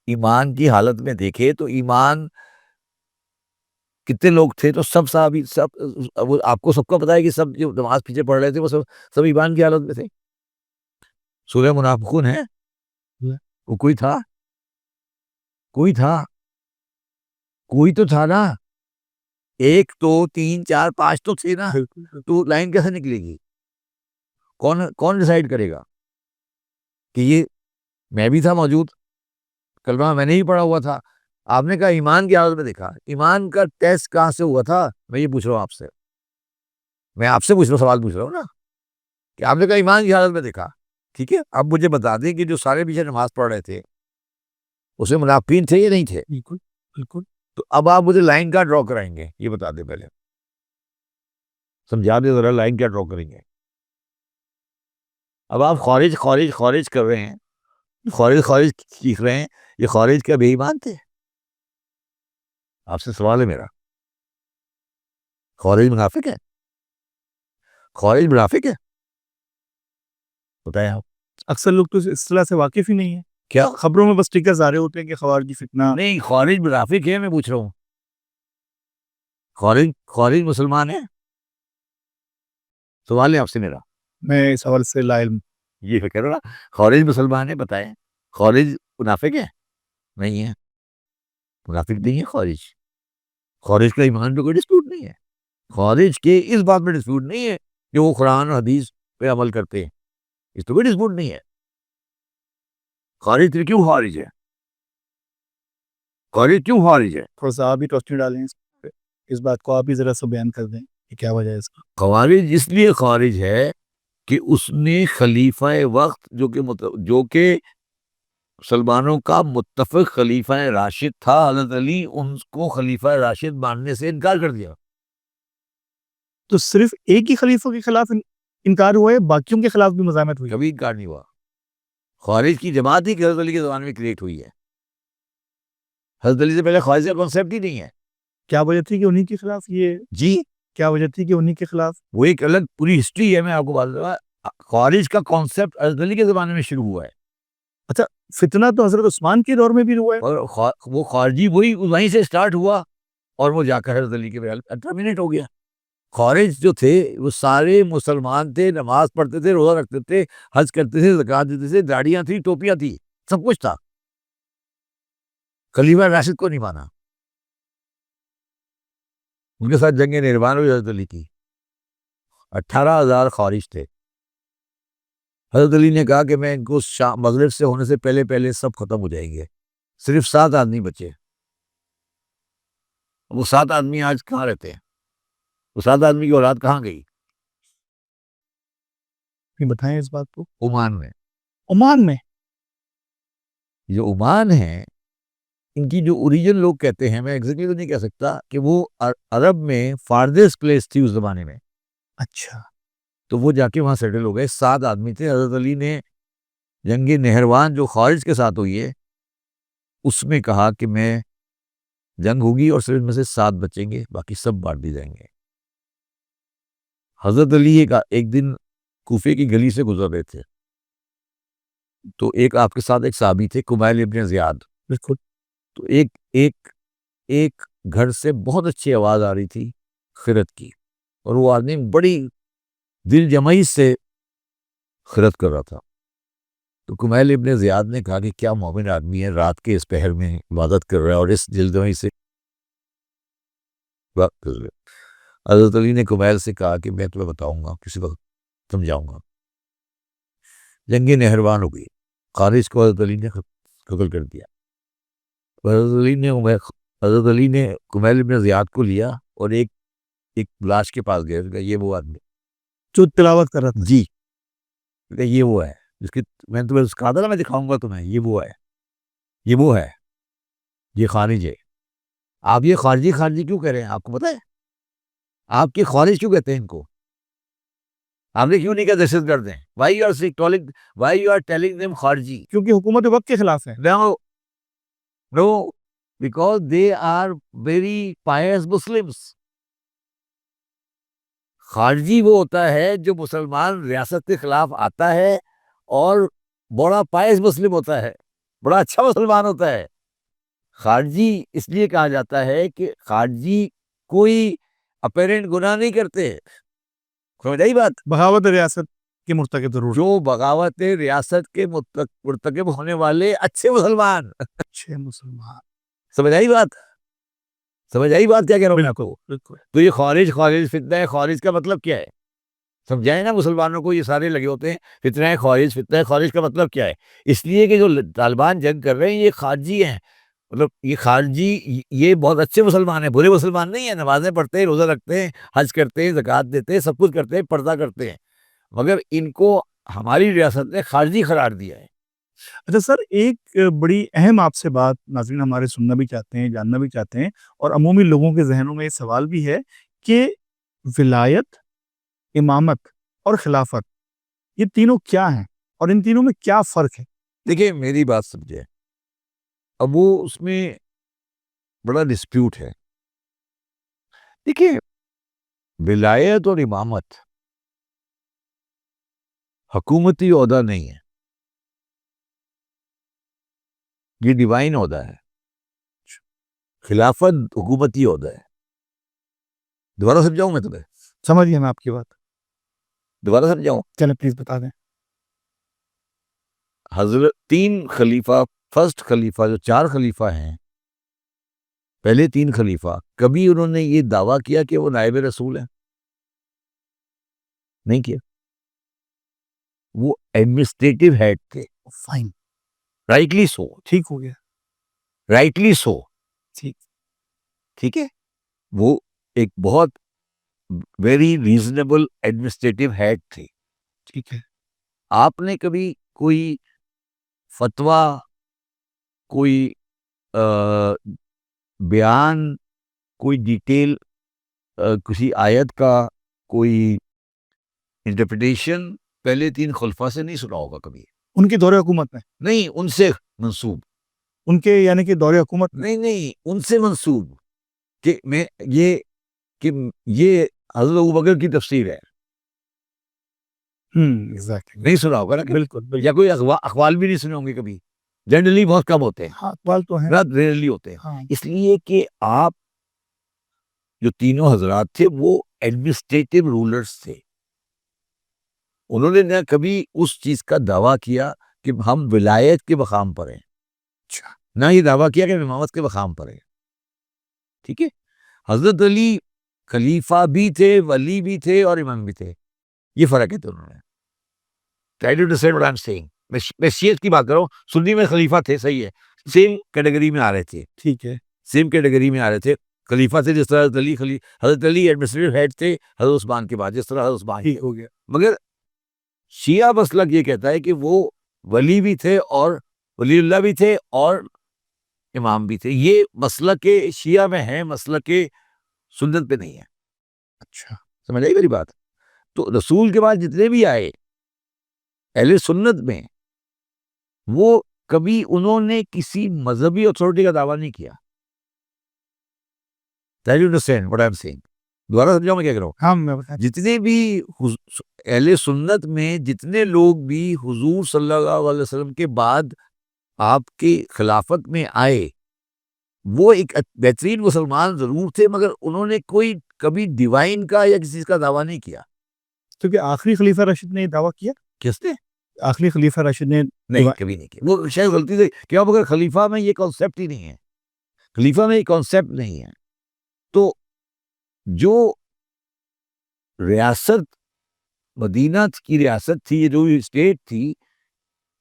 ایمان کی حالت میں دیکھے تو ایمان کتنے لوگ تھے؟ تو سب صحابی، وہ آپ کو سب کا پتا ہے کہ سب جو نماز پیچھے پڑھ رہے تھے وہ سب ایمان کی حالت میں تھے. سورہ منافقون ہے، وہ کوئی تھا تو تھا نا. ایک تو 3 4 5 تو تھے نا. تو لائن کیسے نکلے گی؟ کون ڈیسائیڈ کرے گا کہ یہ میں بھی تھا موجود، کلمہ میں نے ہی پڑھا ہوا تھا. آپ نے کہا ایمان کی حالت میں دیکھا. ایمان کا ٹیسٹ کہاں سے ہوا تھا؟ میں یہ پوچھ رہا ہوں آپ سے، میں آپ سے سوال پوچھ رہا ہوں نا کہ آپ نے کہا ایمان کی حالت میں دیکھا. ٹھیک ہے، اب مجھے بتا دیں کہ جو سارے پیچھے نماز پڑھ رہے تھے اس میں منافقین تھے یا نہیں تھے؟ بالکل بالکل. تو اب آپ مجھے لائن کیا ڈرا کرائیں گے یہ بتا دیں، پہلے سمجھا دیں ذرا، لائن کیا ڈرا کریں گے؟ اب آپ خارج کر رہے ہیں، خارج سیکھ رہے ہیں. یہ خارج کیا بے ایمان تھے؟ آپ سے سوال ہے میرا. خارج منافق ہے؟ بتائیں آپ. اکثر لوگ تو اس اصطلاح سے واقف ہی نہیں ہے. کیا خبروں میں بس ٹکرز آ رہے ہوتے ہیں کہ خوارجی فتنہ. نہیں، خارج منافق ہے، میں پوچھ رہا ہوں. خارج مسلمان ہے؟ سوال ہے آپ سے میرا. میں اس حوالے سے لا علم. یہ فکر رہا، خارج مسلمان ہے، بتائیں. خارج منافق ہے؟ نہیں ہے، منافق نہیں ہے خارج. خارج کا ایمان پہ کوئی ڈسپیوٹ نہیں ہے. خارج کے اس بات میں ڈسپیوٹ نہیں ہے کہ وہ قرآن اور حدیث پہ عمل کرتے ہیں، اس تو کوئی ڈسپیوٹ نہیں ہے. خارج پھر کیوں خارج ہے؟ خارج کیوں خارج ہے؟ تھوڑا سا آپ بھی روشنی ڈالیں اس پہ، اس بات کو آپ بھی ذرا سا بیان کر دیں کہ کیا وجہ ہے اس کا. خوارج اس لیے خارج ہے کہ اس نے خلیفہ وقت جو کہ مسلمانوں کا متفق خلیفہ راشد تھا حضرت علی، ان کو خلیفہ راشد ماننے سے انکار کر دیا. تو صرف ایک ہی خلیفہ کے خلاف انکار ہوا ہے، باقیوں کے خلاف بھی مزاحمت ہوئی؟ کبھی انکار نہیں ہوا. خوارج کی جماعت ہی حضرت علی کے زمانے میں کریٹ ہوئی ہے. حضرت علی سے پہلے خوارج کا کانسیپٹ ہی نہیں ہے. کیا وجہ تھی کہ انہی کے خلاف یہ، جی کیا وجہ تھی کہ انہی کے خلاف؟ وہ ایک الگ پوری ہسٹری ہے، میں آپ کو بات کروں. خوارج کا کانسیپٹ حضرت علی کے زمانے میں شروع ہوا ہے. اچھا، فتنہ تو حضرت عثمان کے دور میں بھی ہوا ہے. اور وہ خارجی وہیں سے سٹارٹ ہوا اور وہ جا کر حضرت علی کے بغیر ٹرمینیٹ ہو گیا. خارج جو تھے وہ سارے مسلمان تھے، نماز پڑھتے تھے، روزہ رکھتے تھے، حج کرتے تھے، زکوٰۃ دیتے تھے، داڑیاں تھی، ٹوپیاں تھی، سب کچھ تھا. خلیفہ راشد کو نہیں مانا. ان کے ساتھ جنگ نہروان ہوئی حضرت علی کی. 18,000 خارج تھے. حضرت علی نے کہا کہ میں ان کو مغرب سے ہونے سے پہلے پہلے سب ختم ہو جائیں گے. صرف 7 آدمی بچے. وہ 7 آدمی آج کہاں رہتے ہیں؟ وہ 7 آدمی کی اولاد کہاں گئی؟ بتائیں اس بات کو. عمان میں. عمان میں جو عمان ہے، ان کی جو اوریجن لوگ کہتے ہیں، میں ایگزیکٹلی تو نہیں کہہ سکتا، کہ وہ عرب میں فاردسٹ پلیس تھی اس زمانے میں. اچھا، تو وہ جا کے وہاں سیٹل ہو گئے. 7 آدمی تھے. حضرت علی نے جنگ نہروان جو خارج کے ساتھ ہوئی ہے اس میں کہا کہ میں جنگ ہوگی اور صرف میں سے 7 بچیں گے، باقی سب مار دی جائیں گے. حضرت علی ایک دن کوفے کی گلی سے گزر رہے تھے تو ایک آپ کے ساتھ ایک صحابی تھے کمیل ابن زیاد. بالکل. تو ایک گھر سے بہت اچھی آواز آ رہی تھی خیرت کی، اور وہ آدمی بڑی دل جمعی سے خیرت کر رہا تھا. تو کمیل ابن زیاد نے کہا کہ کیا مومن آدمی ہے، رات کے اس پہر میں عبادت کر رہا ہے اور اس دل جمعی سے بات کر رہا ہے. حضرت علی نے کمیل سے کہا کہ میں تمہیں بتاؤں گا، کسی وقت سمجھاؤں گا. جنگ نہروان ہو گئی. خارج کو حضرت علی نے قتل کر دیا. حضرت علی نے کمیل بن زیاد کو لیا اور ایک لاش کے پاس گئے. کہ یہ وہ آدمی جو تلاوت کر رہا تھا. جی، کہ یہ وہ ہے جس کی میں تمہیں کہا تھا نا میں دکھاؤں گا تمہیں، یہ وہ ہے، یہ وہ ہے، یہ خارج ہے. آپ یہ خارجی کیوں کہہ رہے ہیں؟ آپ کو پتہ ہے آپ کے خارج کیوں کہتے ہیں ان کو؟ آپ نے کیوں نہیں کہا دہشت گرد ہیں؟ Why you are telling them خارجی؟ کیونکہ حکومت وقت کے خلاف ہے. No, because they are very pious Muslims. خارجی وہ ہوتا ہے جو مسلمان ریاست کے خلاف آتا ہے اور بڑا پائس مسلم ہوتا ہے، بڑا اچھا مسلمان ہوتا ہے. خارجی اس لیے کہا جاتا ہے کہ خارجی کوئی اپیرنٹ گناہ نہیں کرتے. سمجھ آئی بات؟ بغاوت ریاست کے مرتکب ضرور. جو بغاوت ریاست کے مرتکب ہونے والے اچھے مسلمان. اچھے مسلمان. سمجھ آئی بات؟ سمجھ آئی بات کیا کہہ رہا ہوں میں آپ کو؟ بالکل. تو یہ خارج فتنہ ہے. خارج کا مطلب کیا ہے؟ سمجھائیں نا مسلمانوں کو. یہ سارے لگے ہوتے ہیں فتنہ ہے خارج کا مطلب کیا ہے؟ اس لیے کہ جو طالبان جنگ کر رہے ہیں یہ خارجی ہیں. مطلب یہ خارجی یہ بہت اچھے مسلمان ہیں، برے مسلمان نہیں ہیں. نمازیں پڑھتے ہیں، روزہ رکھتے ہیں، حج کرتے ہیں، زکوٰۃ دیتے ہیں، سب کچھ کرتے ہیں، پردہ کرتے ہیں، مگر ان کو ہماری ریاست نے خارجی قرار دیا ہے. اچھا سر، ایک بڑی اہم آپ سے بات ناظرین ہمارے سننا بھی چاہتے ہیں، جاننا بھی چاہتے ہیں، اور عمومی لوگوں کے ذہنوں میں یہ سوال بھی ہے کہ ولایت، امامت اور خلافت یہ تینوں کیا ہیں اور ان تینوں میں کیا فرق ہے؟ دیکھیں میری بات سمجھیں، اب وہ اس میں بڑا ڈسپیوٹ ہے. دیکھیں ولایت اور امامت حکومتی عہدہ نہیں ہے، یہ ڈیوائن عہدہ ہے. خلافت حکومتی عہدہ ہے. دوبارہ سمجھاؤں میں تمہیں؟ سمجھ گیا میں آپ کی بات. دوبارہ سمجھاؤں؟ چلیں پلیز بتا دیں. حضرت 3 خلیفہ، فرسٹ خلیفہ جو 4 خلیفہ ہیں پہلے 3 خلیفہ کبھی انہوں نے یہ دعویٰ کیا کہ وہ نائب رسول ہیں؟ نہیں کیا. وہ ایڈمنسٹریٹو ہیڈ تھے. Fine, rightly so. ٹھیک ہو گیا، رائٹلی سو. ٹھیک. ٹھیک ہے. وہ ایک بہت ویری ریزنیبل ایڈمنسٹریٹو ہیڈ تھے. ٹھیک ہے. آپ نے کبھی کوئی فتویٰ، کوئی بیان، کوئی ڈیٹیل کسی آیت کا کوئی انٹرپریٹیشن پہلے 3 خلفاء سے نہیں سنا ہوگا کبھی. ان کے دور حکومت میں نہیں، ان سے منسوب. ان کے یعنی کہ دور حکومت میں نہیں، ان سے منسوب کہ میں یہ حضرت ابوبکر کی تفسیر ہے. ایگزیکٹلی، نہیں سنا ہوگا نا کبھی. بالکل بالکل. یا کوئی اقوال بھی نہیں سنے ہوں گے کبھی. جنرلی بہت کم ہوتے ہیں. ہاں، اقوال تو ہیں. ریئرلی ہوتے ہیں. ہاں، اس لیے کہ آپ جو تینوں حضرات تھے وہ ایڈمنسٹریٹو رولرز تھے. انہوں نے نہ کبھی اس چیز کا دعویٰ کیا کہ ہم ولایت کے مقام پر ہیں، اچھا، نہ یہ دعویٰ کیا کہ امامت کے مقام پر ہیں. ٹھیک ہے. حضرت علی خلیفہ بھی تھے، ولی بھی تھے اور امام بھی تھے. یہ فرق ہے دونوں میں. Try to understand what I'm saying. میں شیعت کی بات کر رہا ہوں. سنی میں خلیفہ تھے، صحیح ہے، سیم کیٹیگری میں آ رہے تھے. ٹھیک ہے. سیم کیٹیگری میں آ رہے تھے. خلیفہ تھے جس طرح حضرت علی ایڈمنسٹریٹو ہیڈ تھے حضرت عثمان کے بعد، جس طرح حضرت عثمان. ٹھیک ہو گیا. مگر شیعہ مسلک یہ کہتا ہے کہ وہ ولی بھی تھے اور ولی اللہ بھی تھے اور امام بھی تھے. یہ مسلک شیعہ میں ہے، مسلک سنت پہ نہیں ہے. اچھا، سمجھ آئی میری بات؟ تو رسول کے بعد جتنے بھی آئے اہل سنت میں، وہ کبھی انہوں نے کسی مذہبی اتھارٹی کا دعویٰ نہیں کیا. Try to understand what I'm saying. دوبارہ سمجھاؤں میں کیا کہہ رہا ہوں. ہاں میں بتا. جتنے بھی اہل سنت میں جتنے لوگ بھی حضور صلی اللہ علیہ وسلم کے بعد آپ کی خلافت میں آئے، وہ ایک بہترین مسلمان ضرور تھے، مگر انہوں نے کوئی کبھی ڈیوائن کا یا کسی چیز کا دعویٰ نہیں کیا. کیونکہ آخری خلیفہ راشد نے دعویٰ کیا. کس نے؟ آخری خلیفہ راشد نے نہیں، کبھی نہیں کیا. وہ شاید غلطی سے کیا، مگر خلیفہ میں یہ کانسیپٹ ہی نہیں ہے. خلیفہ میں یہ کانسیپٹ نہیں ہے. تو جو ریاست مدینہ کی ریاست تھی، یہ جو اسٹیٹ تھی،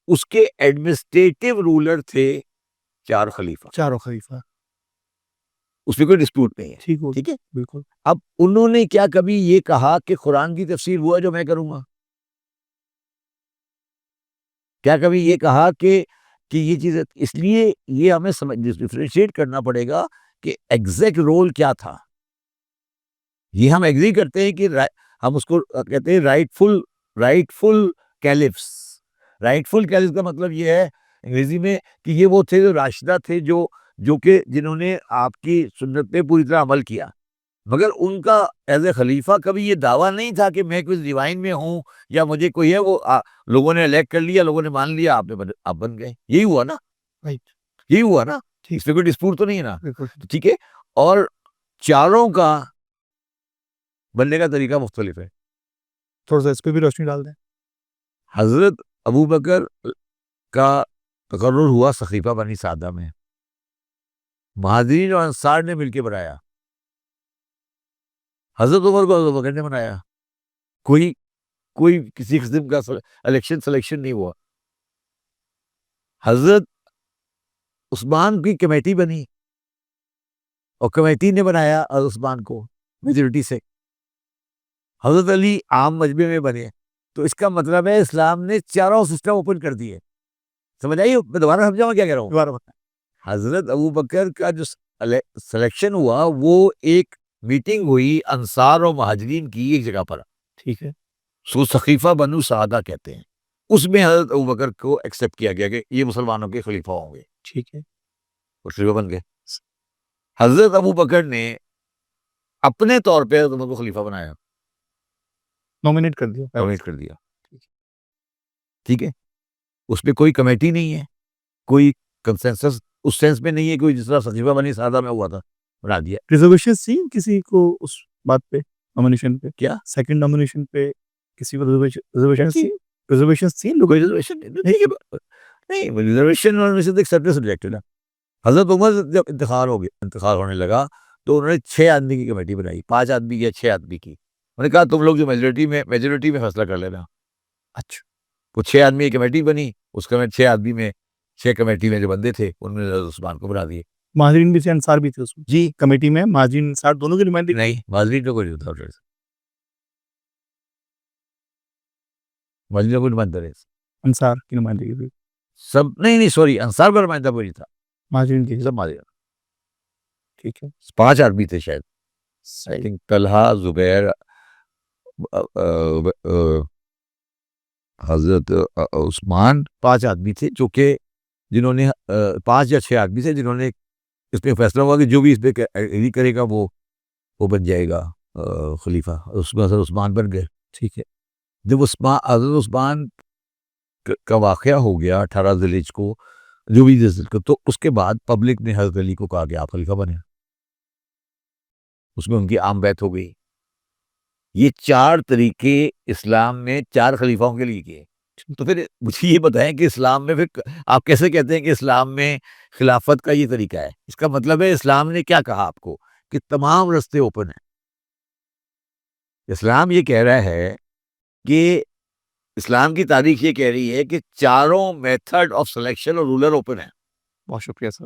اس کے ایڈمنسٹریٹو رولر تھے 4 خلیفہ. چاروں خلیفہ. اس میں کوئی ڈسپیوٹ نہیں ہے. ٹھیک ہو. ٹھیک ہے. بالکل. اب انہوں نے کیا کبھی یہ کہا کہ قرآن کی تفسیر وہ ہے جو میں کروں گا؟ کیا کبھی یہ کہا کہ یہ چیز؟ اس لیے یہ ہمیں ڈفرینشیٹ کرنا پڑے گا کہ ایگزیکٹ رول کیا تھا. یہ ہم ایگری کرتے ہیں کہ ہم اس کو کہتے ہیں رائٹ فل کیلفس. رائٹ فل کیلفس کا مطلب یہ ہے انگریزی میں کہ یہ وہ تھے جو راشدہ تھے، جو کہ جنہوں نے آپ کی سنت پہ پوری طرح عمل کیا. مگر ان کا ایز اے خلیفہ کبھی یہ دعویٰ نہیں تھا کہ میں کوئی ڈیوائن میں ہوں یا مجھے کوئی ہے. وہ لوگوں نے الیکٹ کر لیا، لوگوں نے مان لیا، آپ بن گئے. یہی ہوا نا. رائٹ. یہی ہوا نا. ٹھیک. اس میں کوئی ڈسپیوٹ تو نہیں ہے نا. بالکل. ٹھیک ہے. اور چاروں کا بننے کا طریقہ مختلف ہے. تھوڑا سا اس پہ بھی روشنی ڈال دیں. حضرت ابوبکر کا تقرر ہوا سقیفہ بنی سعدہ میں. مہاجرین اور انصار نے مل کے بنایا. حضرت عمر کو حضرت ابوبکر نے بنایا. کوئی کسی قسم کا سلیکشن نہیں ہوا. حضرت عثمان کی کمیٹی بنی اور کمیٹی نے بنایا حضرت عثمان کو میجورٹی سے. حضرت علی عام مجمع میں بنے. تو اس کا مطلب ہے اسلام نے چاروں سسٹم اوپن کر دیے. سمجھ آئیے؟ میں دوبارہ سمجھاؤں کیا کہہ رہا ہوں. دوبارہ بتائیں. حضرت ابوبکر کا جو سلیکشن ہوا وہ ایک میٹنگ ہوئی انصار اور مہاجرین کی ایک جگہ پر. ٹھیک ہے. سو سقیفہ بنو سعدہ کہتے ہیں. اس میں حضرت ابوبکر کو ایکسیپٹ کیا گیا کہ یہ مسلمانوں کے خلیفہ ہوں گے. ٹھیک ہے. وہ خلیفہ بن گئے. حضرت ابوبکر نے اپنے طور پہ حضرت عمر کو خلیفہ بنایا، نومینیٹ کر دیا. نومینیٹ کر دیا. ٹھیک ہے. اس پہ کوئی کمیٹی نہیں ہے، کوئی کنسنسس اس سینس میں نہیں ہے، کوئی جس طرح سقیفہ بنی سعدہ میں ہوا تھا بنا دیا. ریزرویشن سی کسی کو اس بات پہ نامینیشن پہ؟ کیا سیکنڈ نامینیشن پہ کسی کو ریزرویشن سی؟ کوئی ریزرویشن نہیں. ریزرویشن اور میں سے ایک سیپریٹ سبجیکٹ ہے نا. حضرت عمر جب انتقال ہونے لگا تو انہوں نے 6 آدمی کی کمیٹی بنائی، 5 آدمی کی یا 6 آدمی کی. انہوں نے کہا تم لوگ جو میجورٹی میں فیصلہ کر لینا. اچھا وہ 6 آدمی کی کمیٹی بنی. اس کے میں 6 آدمی میں 6 کمیٹی میں جو بندے تھے ان میں حضرت عثمان کو بنا دیے. مہاجرین بھی تھے انصار بھی تھے اس میں جی کمیٹی میں، مہاجرین انصار دونوں کی نمائندگی؟ نہیں، مہاجرین کا کوئی نہیں ہوتا. مہاجرین کا کوئی نمائندہ نہیں. انصار کی نمائندگی بھی سب نہیں سوری، انصار کا نمائندہ کوئی نہیں تھا، مہاجرین کی. سب مہاجرین. ٹھیک ہے 5 آدمی تھے شاید. صحیح. طلحہ، زبیر، حضرت عثمان، 5 آدمی تھے جو کہ جنہوں نے 5 یا 6 آدمی تھے جنہوں نے اس میں فیصلہ ہوا کہ جو بھی اس پہ ایگری کرے گا وہ بن جائے گا خلیفہ. اس میں حضرت عثمان بن گئے. ٹھیک ہے. جب حضرت عثمان کا واقعہ ہو گیا 18 ذی الحجہ کو، جو بھی تو اس کے بعد پبلک نے حضرت علی کو کہا کہ آپ خلیفہ بنے. اس میں ان کی عام بیعت ہو گئی. یہ 4 طریقے اسلام میں 4 خلیفاؤں کے لیے کیے. تو پھر مجھے یہ بتائیں کہ اسلام میں پھر آپ کیسے کہتے ہیں کہ اسلام میں خلافت کا یہ طریقہ ہے؟ اس کا مطلب ہے اسلام نے کیا کہا آپ کو کہ تمام رستے اوپن ہیں. اسلام یہ کہہ رہا ہے کہ اسلام کی تاریخ یہ کہہ رہی ہے کہ چاروں میتھڈ آف سلیکشن اور رولر اوپن ہیں. بہت شکریہ سر.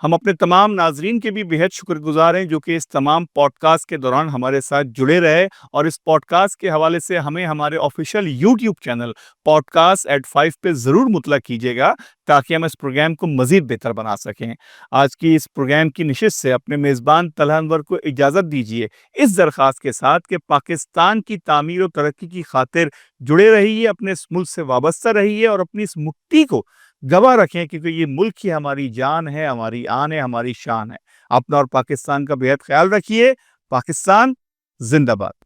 ہم اپنے تمام ناظرین کے بھی بہت شکر گزار ہیں جو کہ اس تمام پوڈ کاسٹ کے دوران ہمارے ساتھ جڑے رہے، اور اس پوڈ کاسٹ کے حوالے سے ہمیں ہمارے official YouTube channel podcast at 5 پہ ضرور مطلع کیجیے گا تاکہ ہم اس پروگرام کو مزید بہتر بنا سکیں. آج کی اس پروگرام کی نشست سے اپنے میزبان طلحہ انور کو اجازت دیجیے اس درخواست کے ساتھ کہ پاکستان کی تعمیر و ترقی کی خاطر جڑے رہیے، اپنے اس ملک سے وابستہ رہیے اور اپنی اس مکتی کو گواہ رکھیں، کیونکہ یہ ملک ہی ہماری جان ہے، ہماری آن ہے، ہماری شان ہے. اپنا اور پاکستان کا بہت خیال رکھیے. پاکستان زندہ باد.